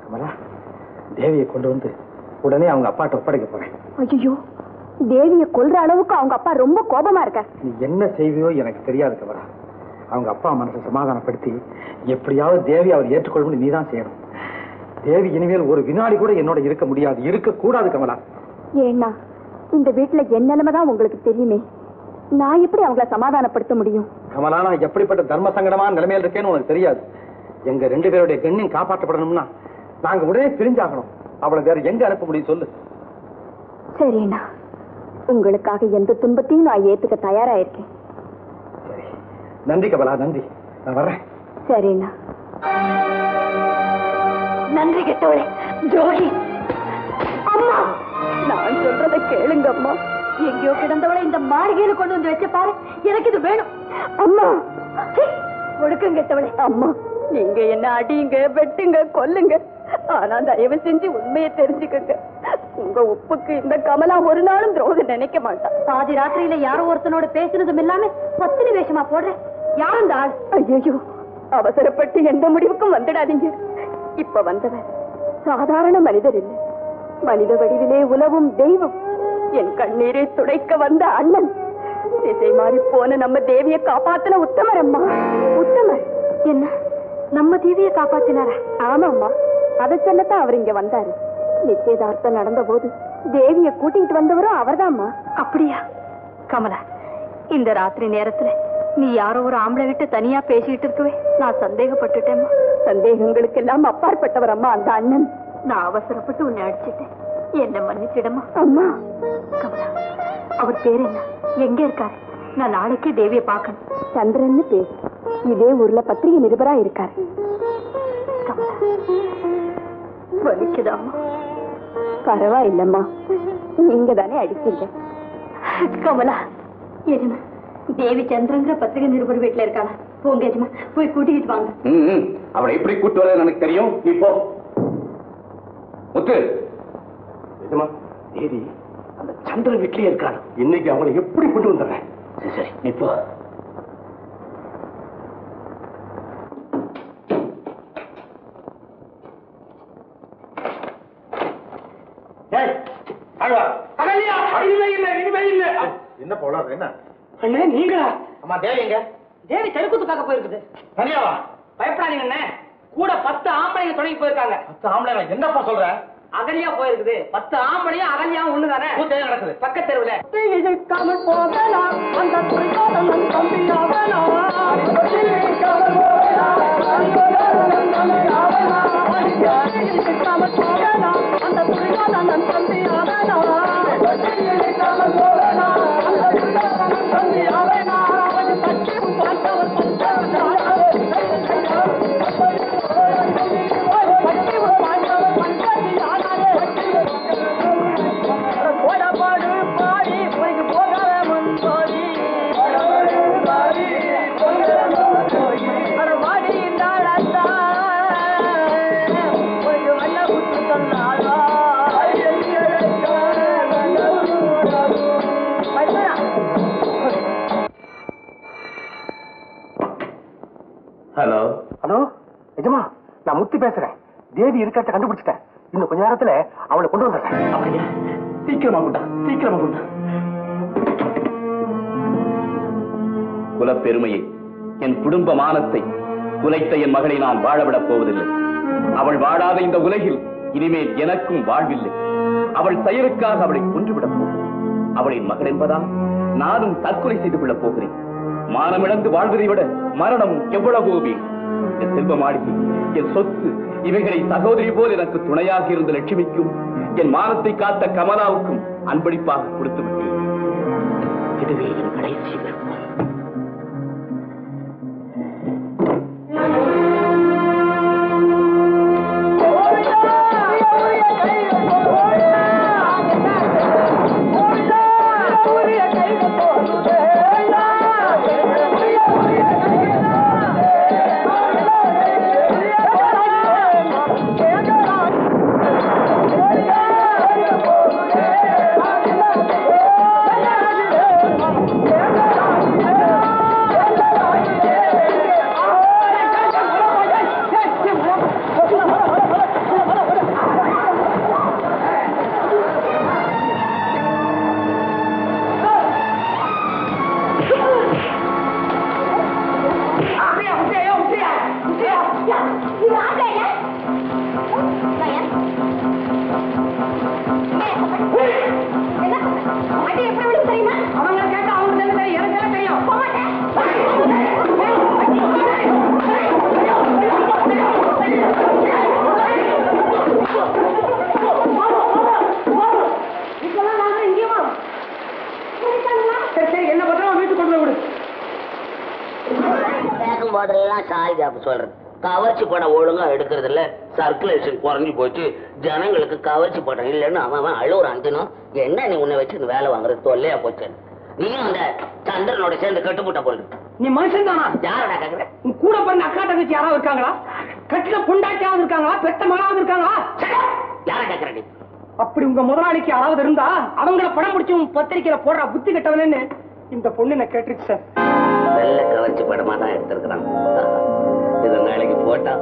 கமலா. தேவியை கொண்டு வந்து உடனே அவங்க அப்பாட்ட ஒப்படைக்க போறேன். ஐயோ, தேவியை கொல்ற அளவுக்கு அவங்க அப்பா ரொம்ப கோபமா இருக்க. நீ என்ன செய்வியோ எனக்கு தெரியாது கமலா. அவங்க அப்பா மனசை சமாதானப்படுத்தி எப்படியாவது தேவி அவர் ஏற்றுக்கொள்ளும் நீ தான் செய்யணும். தேவி இனிமேல் ஒரு வினாடி கூட என்னோட இருக்க முடியாது, இருக்க கூடாது கமலா. ஏன்னா இந்த வீட்டுல என் நிலைமைதான் உங்களுக்கு தெரியுமே, நான் எப்படி அவங்கள சமாதானப்படுத்த முடியும்? கமலா, நான் எப்படிப்பட்ட தர்ம சங்கடமான நிலைமையில் இருக்கேன்னு உனக்கு தெரியாது. எங்க 2 பேருடைய கண்ணியம் காப்பாற்றப்படணும்னா நாங்க உடனே பிரிஞ்சாகணும். அவளை வேற எங்க அனுப்ப முடியும் சொல்லு. சரிண்ணா, உங்களுக்காக எந்த துன்பத்தையும் நான் ஏத்துக்க தயாரா இருக்கேன். சரி, நன்றி கமலா, நன்றி. நான் வர்றேன். சரிண்ணா. நன்றி கெட்டவளே ஜோகி. அம்மா, நான் சொல்றதை கேளுங்க அம்மா. எங்கேயோ கிடந்தவளை இந்த மாளிகையில கொண்டு வந்து வச்ச பாரு, எனக்கு இது வேணும். அம்மா, ஒழுக்கம் கெட்டவளே. அம்மா, நீங்க என்ன அடியுங்க, வெட்டுங்க, கொல்லுங்க, ஆனா தயவு செஞ்சு உண்மையை தெரிஞ்சுக்கங்க. உங்க உப்புக்கு இந்த கமலா ஒரு நாளும் துரோகம் நினைக்க மாட்டான். பாதி ராத்திரியில யாரோ ஒருத்தனோட பேசுனதும் இல்லாம பத்தினி வேஷமா போடுறேன். யாரும் இந்த ஆள்? ஐயோ, அவசரப்பட்டு எந்த முடிவுக்கும் வந்துடாதீங்க. இப்ப வந்தவர் சாதாரண மனிதர் இல்லை, மனித வடிவிலே உலவும் தெய்வம். என் கண்ணீரை துடைக்க வந்த அண்ணன், திசை மாறி போன நம்ம தேவியை காப்பாத்தின உத்தமர். அம்மா, உத்தமர் என்ன நம்ம தேவியை காப்பாத்தினாரா? ஆமாம்மா, அதை சொல்லத்தான் அவர் இங்க வந்தாரு. நிச்சயதார்த்தம் நடந்த போது தேவியை கூட்டிட்டு வந்தவரும் அவர்தான்மா. அப்படியா? கமலா, இந்த ராத்திரி நேரத்துல நீ யாரோ ஒரு ஆம்பளை விட்டு தனியா பேசிட்டு இருக்கவே நான் சந்தேகப்பட்டுட்டேம்மா. சந்தேகங்களுக்கு எல்லாம் அப்பாற்பட்டவர் அம்மா அந்த அண்ணன். நான் அவசரப்பட்டு உன்னை அடிச்சிட்டேன், என்ன மன்னிச்சிடமா. அம்மா. கமலா, அவர் பேர் என்ன, எங்க இருக்காரு? நான் நாளைக்கே தேவியை பார்க்கணும். சந்திரன்னு பேர், இதே ஊர்ல பத்திரிகை நிருபரா இருக்காரு. கமலா, வலிக்குதாம்மா? பரவாயில்லம்மா, நீங்க தானே அடிச்சீங்க. கமலா, எஜமா தேவி சந்திரங்கிற பத்திரிகை நிருபர் வீட்டுல இருக்காளா? போங்க எஜமா, போய் கூட்டிக்கிட்டு வாங்க. அவளை எப்படி கூட்டு வர எனக்கு தெரியும். இப்போ முத்து, எஜமா தேவி அந்த சந்திரன் வீட்லயே இருக்காரு. இன்னைக்கு அவளை எப்படி கொண்டு வந்துடுறேன். சரி சரி, இப்போ என்ன போல என்ன அண்ணே, நீங்களா? அம்மா, தேவி எங்க? தேவி தெருக்கூத்து பார்க்க போயிருக்குது. தனியாவா? பயப்படாதீங்க அண்ணே, கூட 10 ஆம்பளைங்க தொடங்கி போயிருக்காங்க. 10 ஆம்பளை? என்னப்பா சொல்ற? அகல்யா போயிருக்குது. 10 ஆம்பளையும் அகல்யாவும் ஒண்ணுதானே. கூத்து நடக்குது பக்கத்து தெருவுல. ஹலோ ஹலோ எஜமா, நான் முத்து பேசுறேன். தேவி இருக்கட்ட கண்டுபிடிச்சிட்டேன். இன்னும் கொஞ்ச நேரத்துல அவளை கொண்டு வந்துடுறேன். அப்படியா? சீக்கிரமா கொண்டா, சீக்கிரமா கொண்டா. குலப்பெருமையை, என் குடும்ப மானத்தை குலைத்த என் மகளை நான் வாழவிடப் போவதில்லை. அவள் வாழாத இந்த உலகில் இனிமேல் எனக்கும் வாழ்வில்லை. அவள் செயலுக்காக அவளை கொன்றுவிடப் போகிறேன். அவளின் மகள் என்பதா நானும் தற்கொலை செய்து கொள்ளப் போகிறேன். மானமிழந்து வாழ்வதை விட மரணம் எவ்வளவோ மேல். என் செல்வ மாளிகை, என் சொத்து, இவைகளை சகோதரி போல் எனக்கு துணையாக இருந்த லட்சுமிக்கும் என் மானத்தை காத்த கமலாவுக்கும் அன்பளிப்பாக கொடுத்து விட்டேன். இதுவே என் கடைசி விருப்பம். மாதிரி எல்லாம் சாய் சொல்றது. கவர்ச்சி படம் ஒழுங்கா எடுக்கிறது இல்ல, சர்க்குலேஷன் குறைஞ்சு போச்சு, ஜனங்களுக்கு கவர்ச்சி படம் இல்லைன்னு அவன் அழுவுறான். என்ன நீ உன்னை வச்சு இந்த வேலை வாங்குறது தொல்லையா போச்சு. நீயும் அந்த சந்திரனோட சேர்ந்து கட்டுப்பட்ட போல. நீ மனுஷன் தானா? யாரடா கேக்குற? உன் கூட பிறந்த அக்கா தங்கச்சி யாராவது இருக்காங்களா? கட்டில பொண்டாட்டியாவது இருக்காங்களா? பெத்த மகளாவது இருக்காங்களா? யார கேக்குற நீ? அப்படி உங்க முதலாளிக்கு யாராவது இருந்தா அவங்கள படம் பிடிச்சி உன் பத்திரிக்கையில போடுற புத்தி கட்டவனு இந்த பொண்ணு என்ன கேட்டுருச்சு சார். நல்ல கவர்ச்சி படமா தான் எடுத்திருக்கிறான். இது நாளைக்கு போட்டா